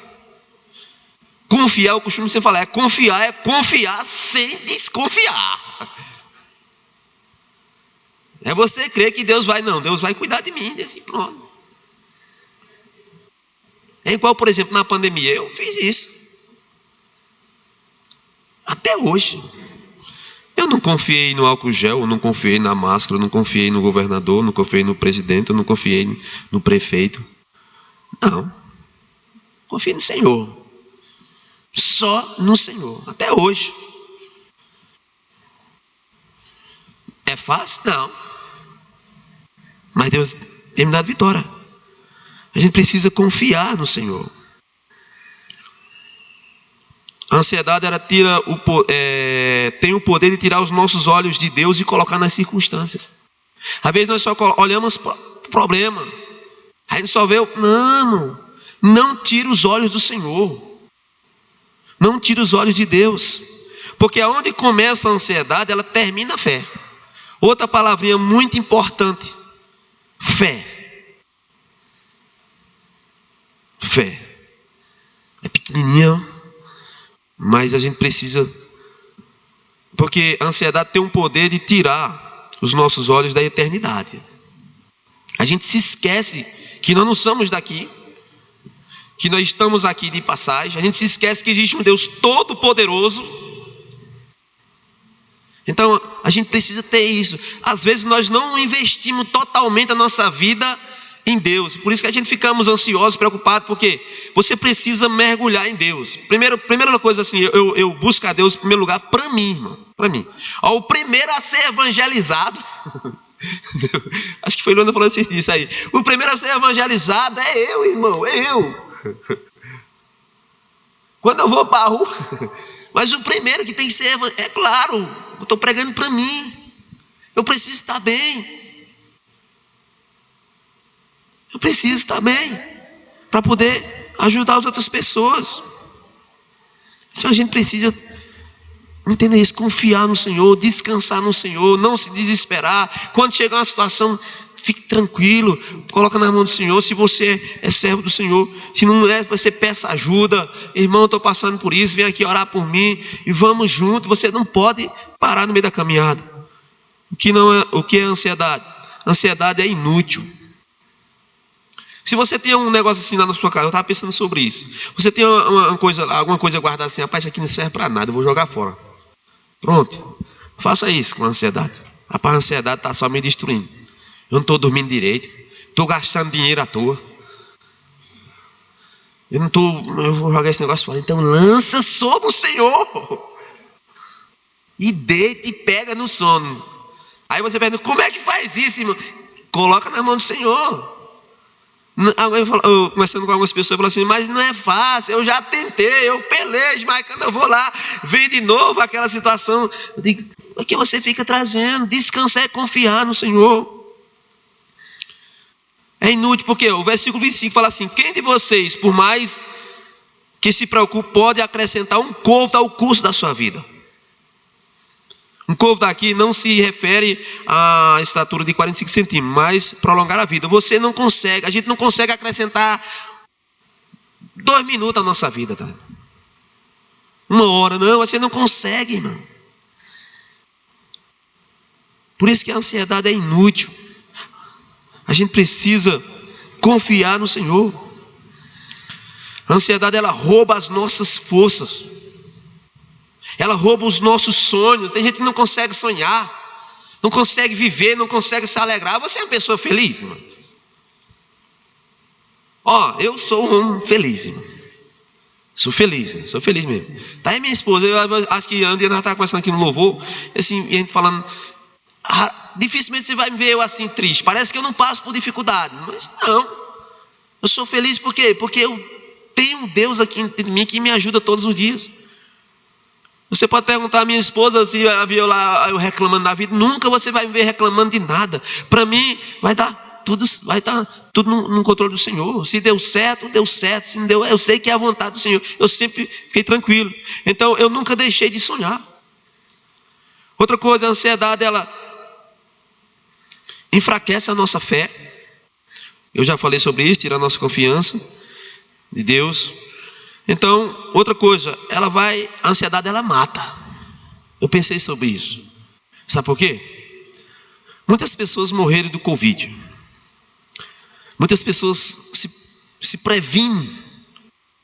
Confiar, eu costumo sempre falar, é confiar sem desconfiar. É você crer que Deus vai cuidar de mim, assim, pronto. É igual, por exemplo, na pandemia, eu fiz isso. Até hoje. Eu não confiei no álcool gel, eu não confiei na máscara, eu não confiei no governador, eu não confiei no presidente, eu não confiei no prefeito. Não. Confio no Senhor. Só no Senhor. Até hoje. É fácil? Não. Mas Deus tem me dado vitória. A gente precisa confiar no Senhor. A ansiedade tem o poder de tirar os nossos olhos de Deus e colocar nas circunstâncias. Às vezes nós só olhamos para o problema. Aí a gente só vê não tira os olhos do Senhor. Não tira os olhos de Deus. Porque aonde começa a ansiedade, ela termina a fé. Outra palavrinha muito importante. Fé. Fé. É pequenininha, mas a gente precisa, porque a ansiedade tem um poder de tirar os nossos olhos da eternidade. A gente se esquece que nós não somos daqui, que nós estamos aqui de passagem. A gente se esquece que existe um Deus todo poderoso. Então a gente precisa ter isso. Às vezes nós não investimos totalmente a nossa vida em Deus, por isso que a gente ficamos ansiosos, preocupados, porque você precisa mergulhar em Deus. Primeira coisa assim, eu busco a Deus em primeiro lugar para mim, irmão, para mim. O primeiro a ser evangelizado, acho que foi Luana falando isso aí. O primeiro a ser evangelizado é eu, irmão, é eu. Quando eu vou para a rua, mas o primeiro que tem que ser, é claro, eu estou pregando para mim, eu preciso estar bem. Eu preciso estar bem para poder ajudar as outras pessoas. Então a gente precisa entender isso, confiar no Senhor, descansar no Senhor, não se desesperar. Quando chegar uma situação, fique tranquilo, coloca na mão do Senhor. Se você é servo do Senhor, se não é, você peça ajuda. Irmão, estou passando por isso, vem aqui orar por mim e vamos juntos. Você não pode parar no meio da caminhada. O que é ansiedade? Ansiedade é inútil. Se você tem um negócio assim lá na sua casa, eu estava pensando sobre isso. Você tem alguma coisa guardada assim, rapaz, isso aqui não serve para nada, eu vou jogar fora. Pronto. Faça isso com a ansiedade. Rapaz, a ansiedade está só me destruindo. Eu não estou dormindo direito. Estou gastando dinheiro à toa. Eu vou jogar esse negócio fora. Então lança sobre o Senhor. E deita e pega no sono. Aí você pergunta, como é que faz isso, irmão? Coloca na mão do Senhor. Eu conversando com algumas pessoas, eu falo assim, mas não é fácil, eu já tentei, eu pelejo, mas quando eu vou lá, vem de novo aquela situação. Eu digo, o que você fica trazendo? Descansar é confiar no Senhor. É inútil, porque o versículo 25 fala assim, quem de vocês, por mais que se preocupe, pode acrescentar um côvado ao curso da sua vida? Um côvado aqui não se refere à estatura de 45 centímetros, mas prolongar a vida. Você não consegue, a gente não consegue acrescentar 2 minutos à nossa vida, tá? 1 hora, não, você não consegue, irmão. Por isso que a ansiedade é inútil. A gente precisa confiar no Senhor. A ansiedade, ela rouba as nossas forças. Ela rouba os nossos sonhos. Tem gente que não consegue sonhar, não consegue viver, não consegue se alegrar. Você é uma pessoa feliz, irmão? Eu sou um homem feliz, irmão. Sou feliz mesmo. Tá aí minha esposa, eu acho que Andy nós estávamos conversando aqui no louvor, assim, e a gente falando, dificilmente você vai me ver eu assim triste. Parece que eu não passo por dificuldade, mas não. Eu sou feliz por quê? Porque eu tenho um Deus aqui em mim que me ajuda todos os dias. Você pode perguntar à minha esposa se eu lá eu reclamando da vida. Nunca você vai me ver reclamando de nada. Para mim vai estar tudo no controle do Senhor. Se deu certo, deu certo. Se não deu, eu sei que é a vontade do Senhor. Eu sempre fiquei tranquilo. Então eu nunca deixei de sonhar. Outra coisa, a ansiedade, ela enfraquece a nossa fé. Eu já falei sobre isso, tira a nossa confiança de Deus. Então, outra coisa, a ansiedade ela mata. Eu pensei sobre isso. Sabe por quê? Muitas pessoas morreram do Covid. Muitas pessoas se previnem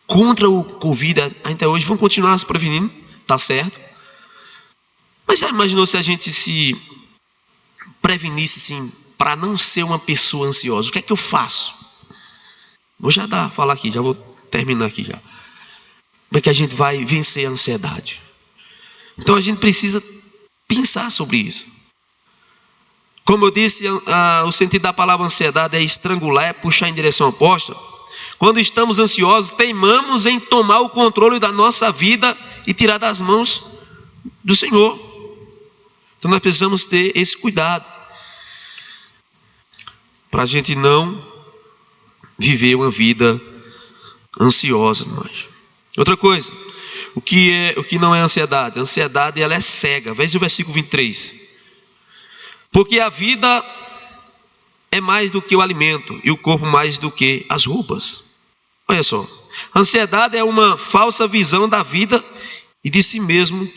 contra o Covid até hoje, vão continuar se prevenindo, tá certo? Mas já imaginou se a gente se prevenisse assim, para não ser uma pessoa ansiosa? O que é que eu faço? Vou já falar aqui, já vou terminar aqui já. Como é que a gente vai vencer a ansiedade? Então a gente precisa pensar sobre isso. Como eu disse, o sentido da palavra ansiedade é estrangular, é puxar em direção oposta. Quando estamos ansiosos, teimamos em tomar o controle da nossa vida e tirar das mãos do Senhor. Então nós precisamos ter esse cuidado, para a gente não viver uma vida ansiosa mais. Outra coisa, o que não é ansiedade? A ansiedade, ela é cega. Veja o versículo 23. Porque a vida é mais do que o alimento, e o corpo mais do que as roupas. Olha só, a ansiedade é uma falsa visão da vida e de si mesmo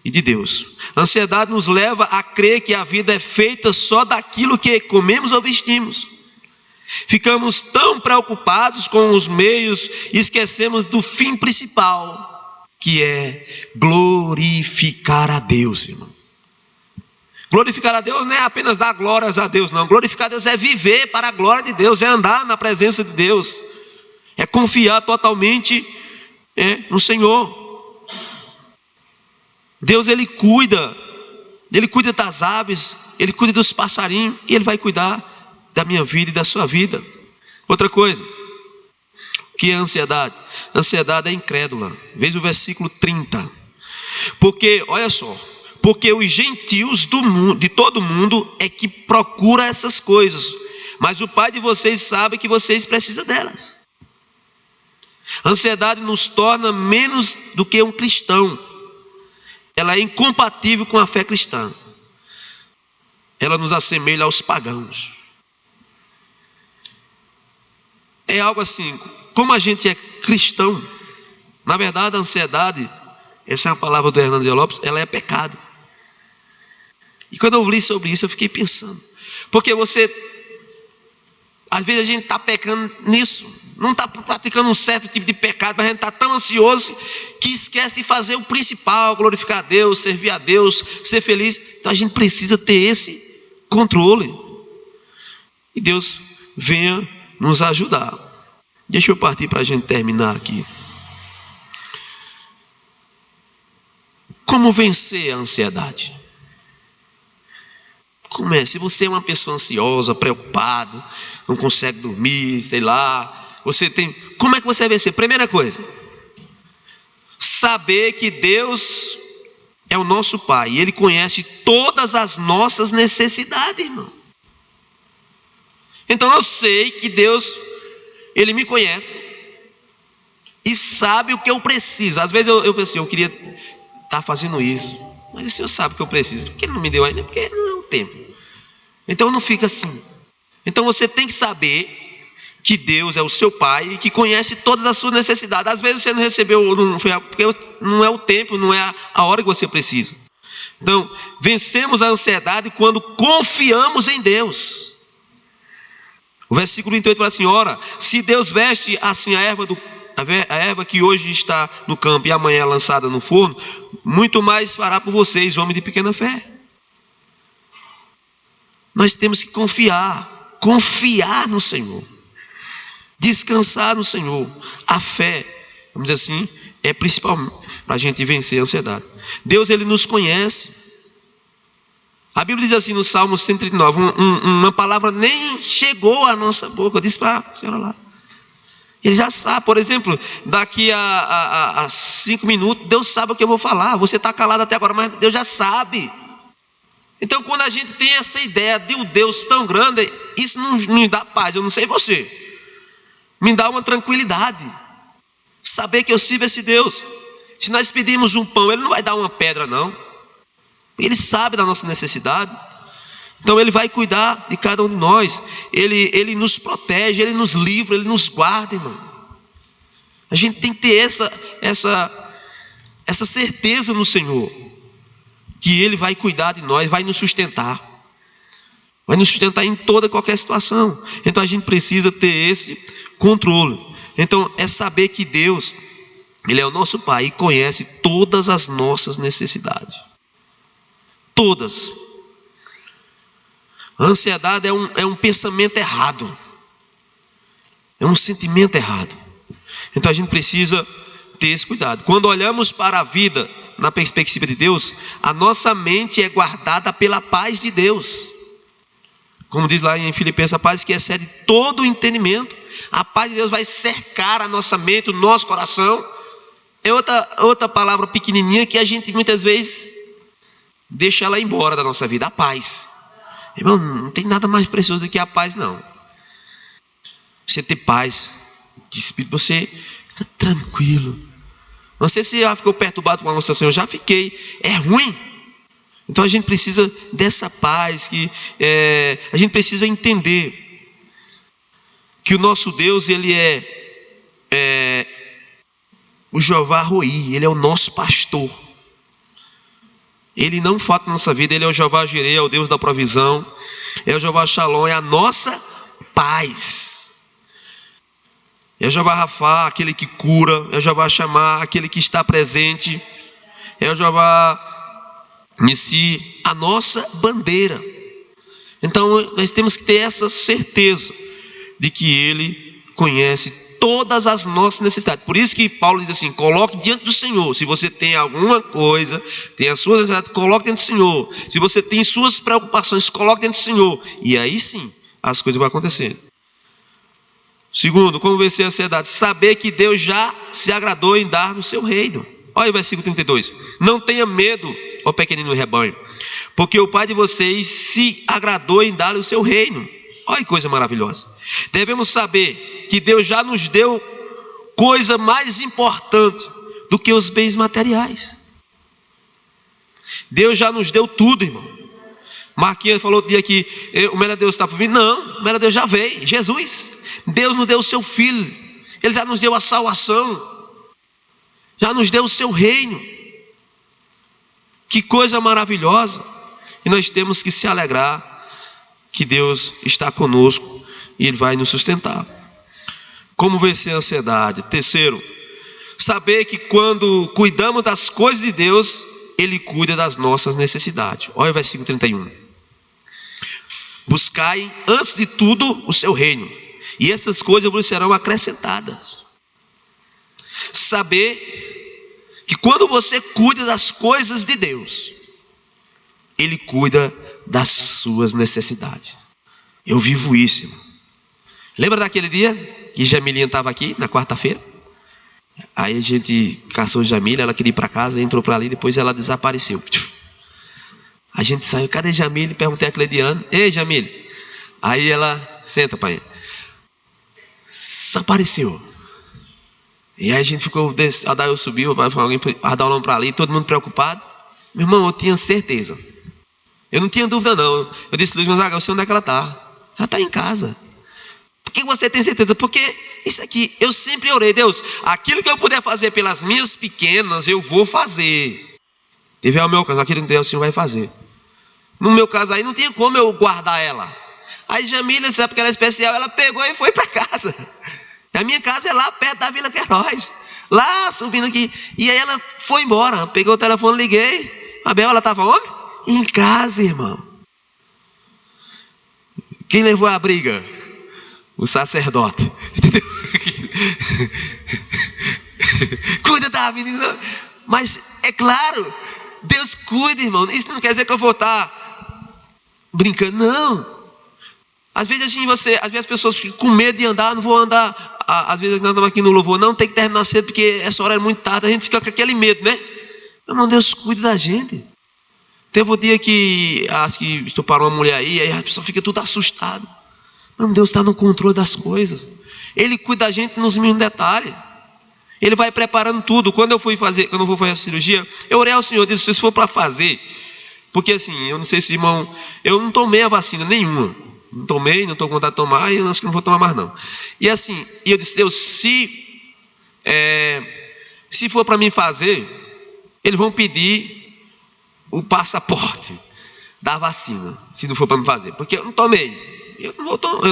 e de Deus. A ansiedade nos leva a crer que a vida é feita só daquilo que comemos ou vestimos. Ficamos tão preocupados com os meios e esquecemos do fim principal, que é glorificar a Deus, irmão. Glorificar a Deus não é apenas dar glórias a Deus, não. Glorificar a Deus é viver para a glória de Deus, é andar na presença de Deus, é confiar totalmente no Senhor. Deus, Ele cuida das aves, Ele cuida dos passarinhos, e Ele vai cuidar da minha vida e da sua vida. Outra coisa, o que é ansiedade? Ansiedade é incrédula. Veja o versículo 30. Porque, olha só, porque os gentios do mundo, de todo mundo, é que procura essas coisas, mas o Pai de vocês sabe que vocês precisam delas. A ansiedade nos torna menos do que um cristão. Ela é incompatível com a fé cristã. Ela nos assemelha aos pagãos. É algo assim, como a gente é cristão, na verdade a ansiedade, essa é uma palavra do Hernandes Lopes, ela é pecado. E quando eu li sobre isso, eu fiquei pensando, porque Às vezes a gente está pecando nisso, não está praticando um certo tipo de pecado, mas a gente está tão ansioso que esquece de fazer o principal, glorificar a Deus, servir a Deus, ser feliz. Então a gente precisa ter esse controle. E Deus venha nos ajudar. Deixa eu partir para a gente terminar aqui. Como vencer a ansiedade? Se você é uma pessoa ansiosa, preocupado, não consegue dormir, sei lá, como é que você vai vencer? Primeira coisa, saber que Deus é o nosso Pai, e Ele conhece todas as nossas necessidades, irmão. Então eu sei que Deus, Ele me conhece e sabe o que eu preciso. Às vezes eu pensei, eu queria estar fazendo isso, mas o Senhor sabe o que eu preciso. Por que Ele não me deu ainda? Porque não é o tempo. Então não fica assim. Então você tem que saber que Deus é o seu Pai e que conhece todas as suas necessidades. Às vezes você não recebeu, porque não é o tempo, não é a hora que você precisa. Então, vencemos a ansiedade quando confiamos em Deus. O versículo 28 fala assim: ora, se Deus veste assim a erva que hoje está no campo e amanhã é lançada no forno, muito mais fará por vocês, homens de pequena fé. Nós temos que confiar no Senhor, descansar no Senhor. A fé, vamos dizer assim, é principal para a gente vencer a ansiedade. Deus, Ele nos conhece. A Bíblia diz assim no Salmo 139, uma palavra nem chegou à nossa boca. Eu disse para a senhora lá, Ele já sabe. Por exemplo, daqui a 5 minutos, Deus sabe o que eu vou falar. Você está calado até agora, mas Deus já sabe. Então, quando a gente tem essa ideia de um Deus tão grande, isso nos dá paz. Eu não sei você, me dá uma tranquilidade saber que eu sirvo esse Deus. Se nós pedimos um pão, Ele não vai dar uma pedra, não. Ele sabe da nossa necessidade. Então Ele vai cuidar de cada um de nós. Ele nos protege, Ele nos livra, Ele nos guarda, irmão. A gente tem que ter essa certeza no Senhor, que Ele vai cuidar de nós, vai nos sustentar. Vai nos sustentar em toda qualquer situação. Então a gente precisa ter esse controle. Então é saber que Deus, Ele é o nosso Pai e conhece todas as nossas necessidades. Todas. A ansiedade é um pensamento errado. É um sentimento errado. Então a gente precisa ter esse cuidado. Quando olhamos para a vida na perspectiva de Deus, a nossa mente é guardada pela paz de Deus. Como diz lá em Filipenses, a paz que excede todo o entendimento. A paz de Deus vai cercar a nossa mente, o nosso coração. É outra palavra pequenininha que a gente muitas vezes deixa ela embora da nossa vida, a paz. Irmão, não tem nada mais precioso do que a paz, não. Você ter paz de espírito, você fica tranquilo. Não sei se já ficou perturbado com a nossa Senhor, já fiquei. É ruim. Então a gente precisa dessa paz, a gente precisa entender que o nosso Deus, Ele é o Jeová Roí, Ele é o nosso pastor. Ele não falta na nossa vida. Ele é o Jeová Jireh, é o Deus da provisão, é o Jeová Shalom, é a nossa paz. É o Jeová Rafá, aquele que cura, é o Jeová Shammah, aquele que está presente, é o Jeová Nissi, a nossa bandeira. Então nós temos que ter essa certeza de que Ele conhece todas as nossas necessidades. Por isso que Paulo diz assim: coloque diante do Senhor. Se você tem alguma coisa, tem as suas necessidades, coloque diante do Senhor. Se você tem suas preocupações, coloque diante do Senhor. E aí sim, as coisas vão acontecer. Segundo, como vencer a ansiedade? Saber que Deus já se agradou em dar no seu reino. Olha o versículo 32. Não tenha medo, ó pequenino rebanho, porque o Pai de vocês se agradou em dar o seu reino. Olha que coisa maravilhosa. Devemos saber que Deus já nos deu coisa mais importante do que os bens materiais. Deus já nos deu tudo, irmão. Marquinhos falou outro dia que o melhor Deus está por vir. Não, o melhor Deus já veio, Jesus. Deus nos deu o seu Filho. Ele já nos deu a salvação, já nos deu o seu reino. Que coisa maravilhosa. E nós temos que se alegrar que Deus está conosco e Ele vai nos sustentar. Como vencer a ansiedade? Terceiro, saber que quando cuidamos das coisas de Deus, Ele cuida das nossas necessidades. Olha o versículo 31. Buscai antes de tudo o seu reino, e essas coisas vos serão acrescentadas. Saber que quando você cuida das coisas de Deus, Ele cuida das suas necessidades. Eu vivo isso, irmão. Lembra daquele dia que Jamilinha estava aqui, na quarta-feira? Aí a gente caçou Jamília, ela queria ir para casa, entrou para ali, depois ela desapareceu. A gente saiu, cadê Jamília? Perguntei a Cleidiane, ei Jamília. Aí ela, senta pai, desapareceu. E aí a gente ficou, a Dael subiu, alguém ardalando para ali, todo mundo preocupado. Meu irmão, eu tinha certeza. Eu não tinha dúvida não. Eu disse, Luiz Gonzaga, eu sei onde é que ela está. Ela está em casa. Por que você tem certeza? Porque isso aqui, eu sempre orei, Deus, aquilo que eu puder fazer pelas minhas pequenas, eu vou fazer. Teve o meu caso, aquilo que o Senhor vai fazer. No meu caso aí, não tinha como eu guardar ela. Aí Jamília, sabe porque ela é especial, ela pegou e foi para casa. A minha casa é lá perto da Vila Queiroz. Lá, subindo aqui. E aí ela foi embora, pegou o telefone, liguei. A Bel, ela estava onde? Em casa, irmão. Quem levou a briga? O sacerdote. Entendeu? Cuida da menina. Mas é claro, Deus cuida, irmão. Isso não quer dizer que eu vou estar brincando, não. Às vezes assim, às vezes as pessoas ficam com medo de andar, não vou andar. Às vezes nós estamos aqui no louvor, não, tem que terminar cedo porque essa hora é muito tarde, a gente fica com aquele medo, né? Meu irmão, Deus cuida da gente. Teve um dia que acho que estuparam uma mulher aí a pessoa fica tudo assustada. Mas Deus está no controle das coisas. Ele cuida da gente nos mínimos detalhes. Ele vai preparando tudo. Quando eu vou fazer a cirurgia, eu orei ao Senhor, disse, se for para fazer, porque assim, eu não sei se irmão, eu não tomei a vacina nenhuma. Não tomei, não estou com vontade de tomar, e eu acho que não vou tomar mais não. E assim, eu disse, Deus, se for para mim fazer, eles vão pedir o passaporte da vacina, se não for para me fazer, porque eu não tomei, eu não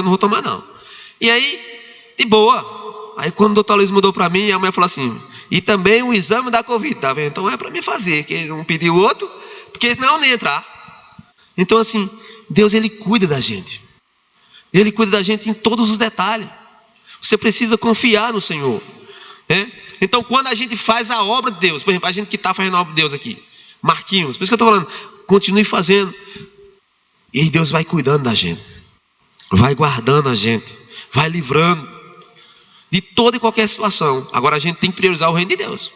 vou tomar não. E aí, de boa. Aí quando o doutor Luiz mudou para mim, a mulher falou assim, e também o exame da Covid, tá vendo? Então é para mim fazer, que não pediu outro, porque não nem entrar. Então assim, Deus ele cuida da gente. Ele cuida da gente em todos os detalhes. Você precisa confiar no Senhor, né? Então quando a gente faz a obra de Deus, por exemplo, a gente que está fazendo a obra de Deus aqui, Marquinhos, por isso que eu estou falando, continue fazendo. E aí Deus vai cuidando da gente, vai guardando a gente, vai livrando de toda e qualquer situação. Agora a gente tem que priorizar o reino de Deus.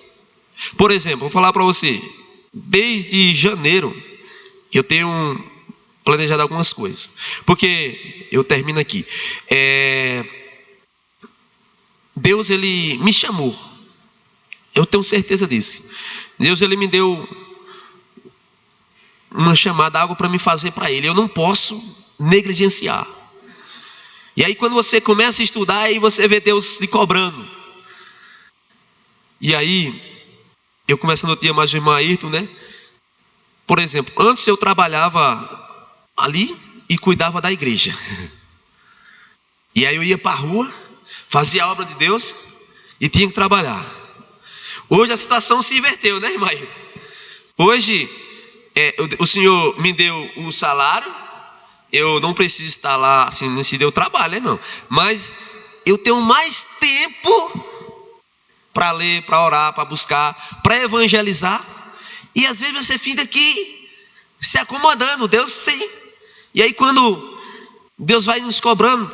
Por exemplo, vou falar para você, desde janeiro, que eu tenho planejado algumas coisas, porque eu termino aqui. Deus ele me chamou, eu tenho certeza disso. Deus ele me deu uma chamada, algo para me fazer para Ele. Eu não posso negligenciar. E aí quando você começa a estudar, aí você vê Deus lhe cobrando. E aí, eu começo a notar mais o irmão Ayrton, né? Por exemplo, antes eu trabalhava ali e cuidava da igreja. E aí eu ia para a rua, fazia a obra de Deus e tinha que trabalhar. Hoje a situação se inverteu, né, irmão Ayrton? Hoje, o Senhor me deu o salário, eu não preciso estar lá, assim, não se deu trabalho, né, irmão? Mas eu tenho mais tempo para ler, para orar, para buscar, para evangelizar. E às vezes você fica aqui se acomodando, Deus sim. E aí quando Deus vai nos cobrando,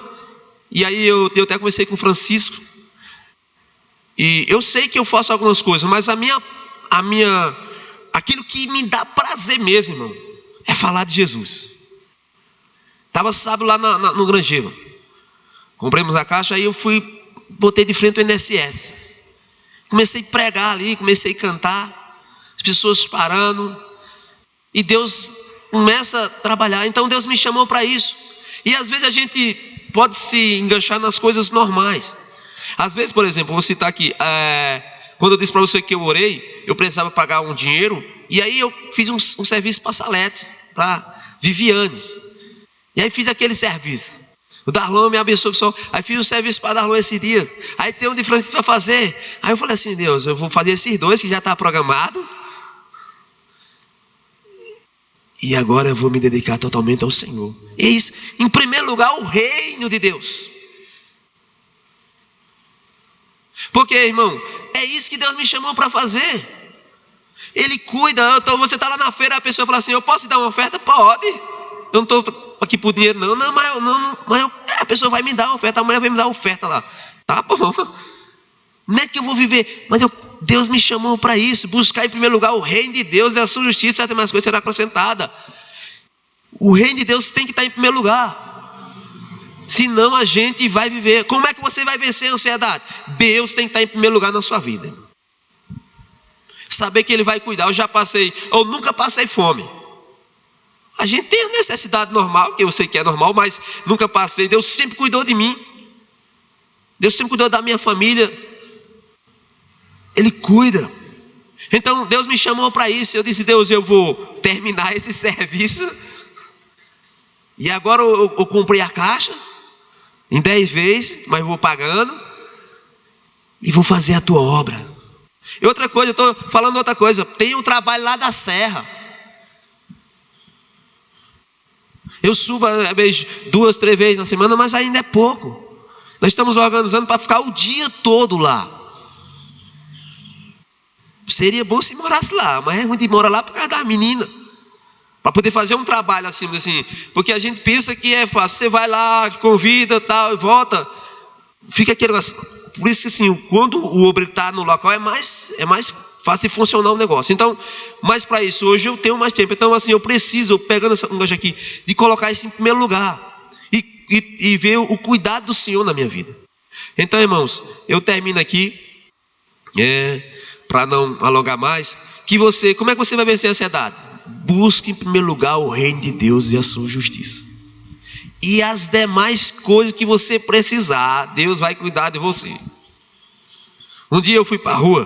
e aí eu até conversei com o Francisco, e eu sei que eu faço algumas coisas, mas aquilo que me dá prazer mesmo, irmão, é falar de Jesus. Estava sábado lá no Grangeiro, compramos a caixa, aí eu botei de frente o INSS, comecei a pregar ali, comecei a cantar, as pessoas parando, e Deus começa a trabalhar. Então Deus me chamou para isso. E às vezes a gente pode se enganchar nas coisas normais. Às vezes, por exemplo, vou citar aqui, quando eu disse para você que eu orei, eu precisava pagar um dinheiro, e aí eu fiz um serviço para Salete, para Viviane. E aí fiz aquele serviço. O Darlon me abençoou. Aí fiz o serviço para Darlon esses dias. Aí tem um de Francisco para fazer. Aí eu falei assim, Deus, eu vou fazer esses dois que já está programado. E agora eu vou me dedicar totalmente ao Senhor. E isso, em primeiro lugar, o reino de Deus. Porque, irmão, é isso que Deus me chamou para fazer. Ele cuida. Então você está lá na feira, a pessoa fala assim, eu posso te dar uma oferta? Pode. Eu não estou aqui por dinheiro não. Mas a pessoa vai me dar uma oferta. A mulher vai me dar uma oferta lá. Tá bom. Não é que eu vou viver, mas Deus me chamou para isso. Buscar em primeiro lugar o reino de Deus e a sua justiça, e as demais coisas serão acrescentadas. O reino de Deus tem que estar em primeiro lugar. Senão a gente vai viver. Como é que você vai vencer a ansiedade? Deus tem que estar em primeiro lugar na sua vida. Saber que Ele vai cuidar. Eu nunca passei fome. A gente tem a necessidade normal, que eu sei que é normal, mas nunca passei. Deus sempre cuidou de mim. Deus sempre cuidou da minha família. Ele cuida. Então Deus me chamou para isso. Eu disse, Deus, eu vou terminar esse serviço. E agora eu comprei a caixa em 10 vezes, mas vou pagando. E vou fazer a tua obra. E outra coisa, eu estou falando outra coisa. Tem um trabalho lá da serra. Eu subo 2, 3 vezes na semana, mas ainda é pouco. Nós estamos organizando para ficar o dia todo lá. Seria bom se morasse lá, mas é ruim de morar lá por causa da menina. Para poder fazer um trabalho assim, porque a gente pensa que é fácil. Você vai lá, convida, tal, e volta. Fica aquele negócio. Por isso que assim, quando o obreiro está no local, é mais fácil de funcionar o negócio. Então, mas para isso, hoje eu tenho mais tempo. Então assim, eu preciso, pegando essa negócio aqui, de colocar isso em primeiro lugar. E ver o cuidado do Senhor na minha vida. Então, irmãos, eu termino aqui. Para não alongar mais, como é que você vai vencer a ansiedade? Busque em primeiro lugar o reino de Deus e a sua justiça. E as demais coisas que você precisar, Deus vai cuidar de você. Um dia eu fui para a rua,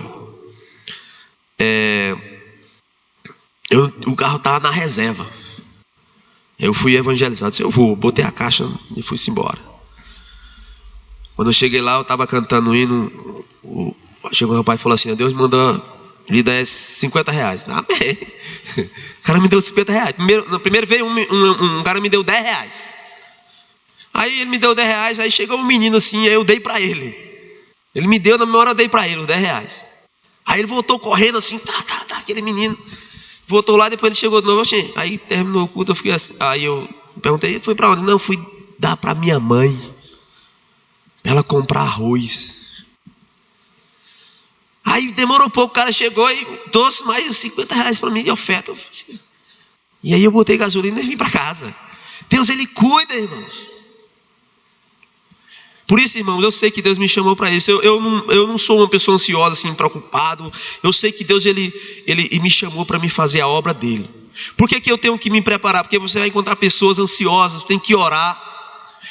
o carro estava na reserva. Eu fui evangelizado, disse, botei a caixa e fui-se embora. Quando eu cheguei lá, eu estava cantando um hino. Chegou um rapaz e falou assim, Deus me mandou lhe dar 50 reais. Amém. O cara me deu 50 reais. Primeiro veio um cara me deu 10 reais. Aí ele me deu 10 reais, aí chegou um menino assim, aí eu dei para ele. Ele me deu, na minha hora eu dei para ele os 10 reais. Aí ele voltou correndo assim, aquele menino. Voltou lá, depois ele chegou de novo, aí terminou o culto, eu fiquei assim. Aí eu perguntei, foi para onde? Não, fui dar para minha mãe, para ela comprar arroz. Aí demorou um pouco, o cara chegou e trouxe mais 50 reais para mim de oferta. E aí eu botei gasolina e vim para casa. Deus, Ele cuida, irmãos. Por isso, irmãos, eu sei que Deus me chamou para isso. Eu não sou uma pessoa ansiosa, assim, preocupado. Eu sei que Deus ele me chamou para me fazer a obra dele. Por que eu tenho que me preparar? Porque você vai encontrar pessoas ansiosas, tem que orar.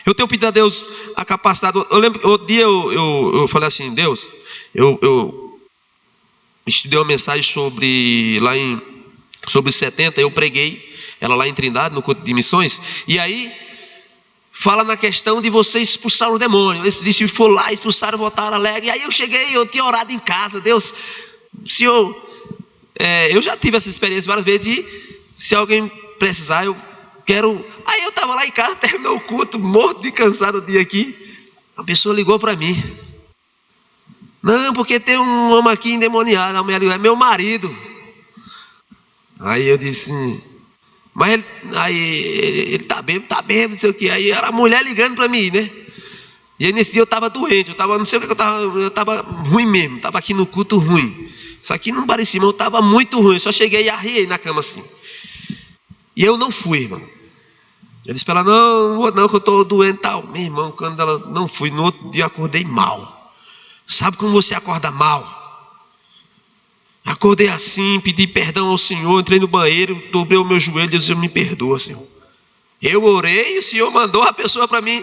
Eu tenho pedido a Deus a capacidade. Eu lembro, outro dia eu falei assim, Deus, eu estudei uma mensagem sobre 70, eu preguei ela lá em Trindade, no culto de missões, e aí fala na questão de você expulsar o demônio. Esse discípulo foi lá, expulsaram, voltaram alegre. E aí eu cheguei, eu tinha orado em casa, Deus, Senhor, eu já tive essa experiência várias vezes de, se alguém precisar, eu quero. Aí eu estava lá em casa, terminou o culto, morto de cansado o dia aqui, a pessoa ligou para mim. Não, porque tem um homem aqui endemoniado. A mulher ligou, é meu marido. Aí eu disse, mas ele tá bêbado, não sei o que. Aí era a mulher ligando para mim, né? E aí nesse dia eu estava doente, não sei o que eu estava ruim mesmo, estava aqui no culto ruim. Isso aqui não parecia, mas eu estava muito ruim. Eu só cheguei e arriei na cama assim. E eu não fui, irmão. Eu disse para ela, não, que eu estou doente e tal. Meu irmão, quando ela não fui, no outro dia eu acordei mal. Sabe como você acorda mal? Acordei assim, pedi perdão ao Senhor, entrei no banheiro, dobrei o meu joelho e disse, me perdoa, Senhor. Eu orei e o Senhor mandou a pessoa para mim.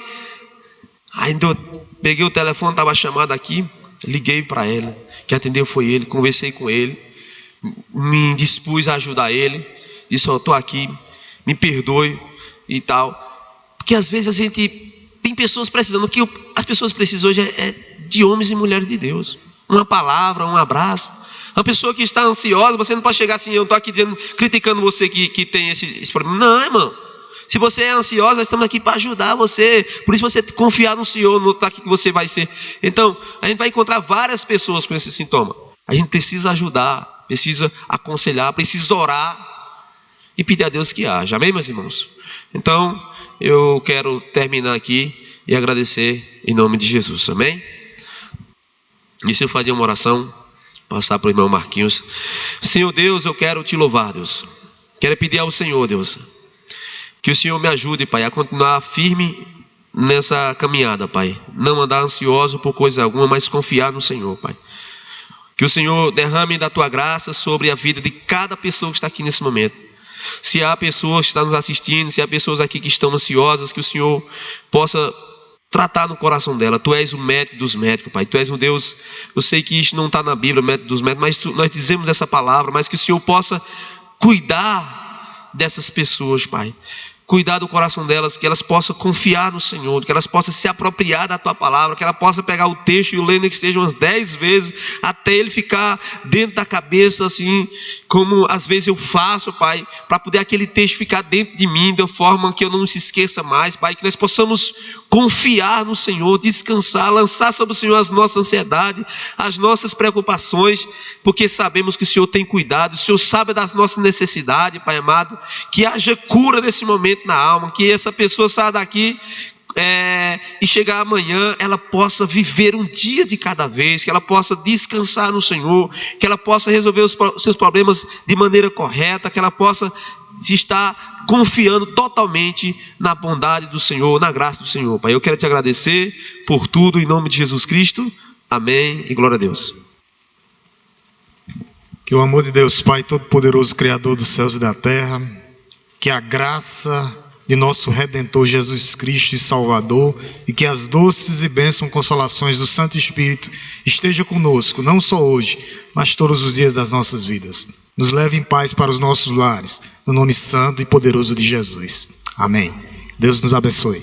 Ainda eu peguei o telefone, estava chamado aqui, liguei para ela, que atendeu foi ele, conversei com ele, me dispus a ajudar ele, disse, estou aqui, me perdoe e tal. Porque às vezes a gente Tem pessoas precisando, o que as pessoas precisam hoje é de homens e mulheres de Deus. Uma palavra, um abraço. Uma pessoa que está ansiosa, você não pode chegar assim, eu não estou aqui criticando você que tem esse problema. Não, irmão. Se você é ansiosa, nós estamos aqui para ajudar você. Por isso você confiar no Senhor, no ataque que você vai ser. Então, a gente vai encontrar várias pessoas com esse sintoma. A gente precisa ajudar, precisa aconselhar, precisa orar e pedir a Deus que haja. Amém, meus irmãos? Então, eu quero terminar aqui e agradecer em nome de Jesus. Amém? E se eu fazer uma oração, passar para o irmão Marquinhos. Senhor Deus, eu quero te louvar, Deus. Quero pedir ao Senhor, Deus, que o Senhor me ajude, Pai, a continuar firme nessa caminhada, Pai. Não andar ansioso por coisa alguma, mas confiar no Senhor, Pai. Que o Senhor derrame da tua graça sobre a vida de cada pessoa que está aqui nesse momento. Se há pessoas que estão nos assistindo, se há pessoas aqui que estão ansiosas, que o Senhor possa tratar no coração dela. Tu és o médico dos médicos, Pai. Tu és um Deus, eu sei que isso não está na Bíblia, o médico dos médicos, mas nós dizemos essa palavra, mas que o Senhor possa cuidar dessas pessoas, Pai. Cuidar do coração delas, que elas possam confiar no Senhor, que elas possam se apropriar da Tua palavra, que ela possa pegar o texto e o ler, que seja umas 10 vezes, até ele ficar dentro da cabeça, assim, como às vezes eu faço, Pai, para poder aquele texto ficar dentro de mim, de forma que eu não se esqueça mais, Pai, que nós possamos confiar no Senhor, descansar, lançar sobre o Senhor as nossas ansiedades, as nossas preocupações, porque sabemos que o Senhor tem cuidado, o Senhor sabe das nossas necessidades, Pai amado, que haja cura nesse momento na alma, que essa pessoa saia daqui e chegar amanhã, ela possa viver um dia de cada vez, que ela possa descansar no Senhor, que ela possa resolver os seus problemas de maneira correta, que ela possa estar confiando totalmente na bondade do Senhor, na graça do Senhor. Pai, eu quero te agradecer por tudo, em nome de Jesus Cristo, amém e glória a Deus. Que o amor de Deus Pai Todo-Poderoso, Criador dos céus e da terra, que a graça de nosso Redentor Jesus Cristo e Salvador, e que as doces e bênçãos consolações do Santo Espírito esteja conosco, não só hoje, mas todos os dias das nossas vidas. Nos leve em paz para os nossos lares, no nome santo e poderoso de Jesus. Amém. Deus nos abençoe.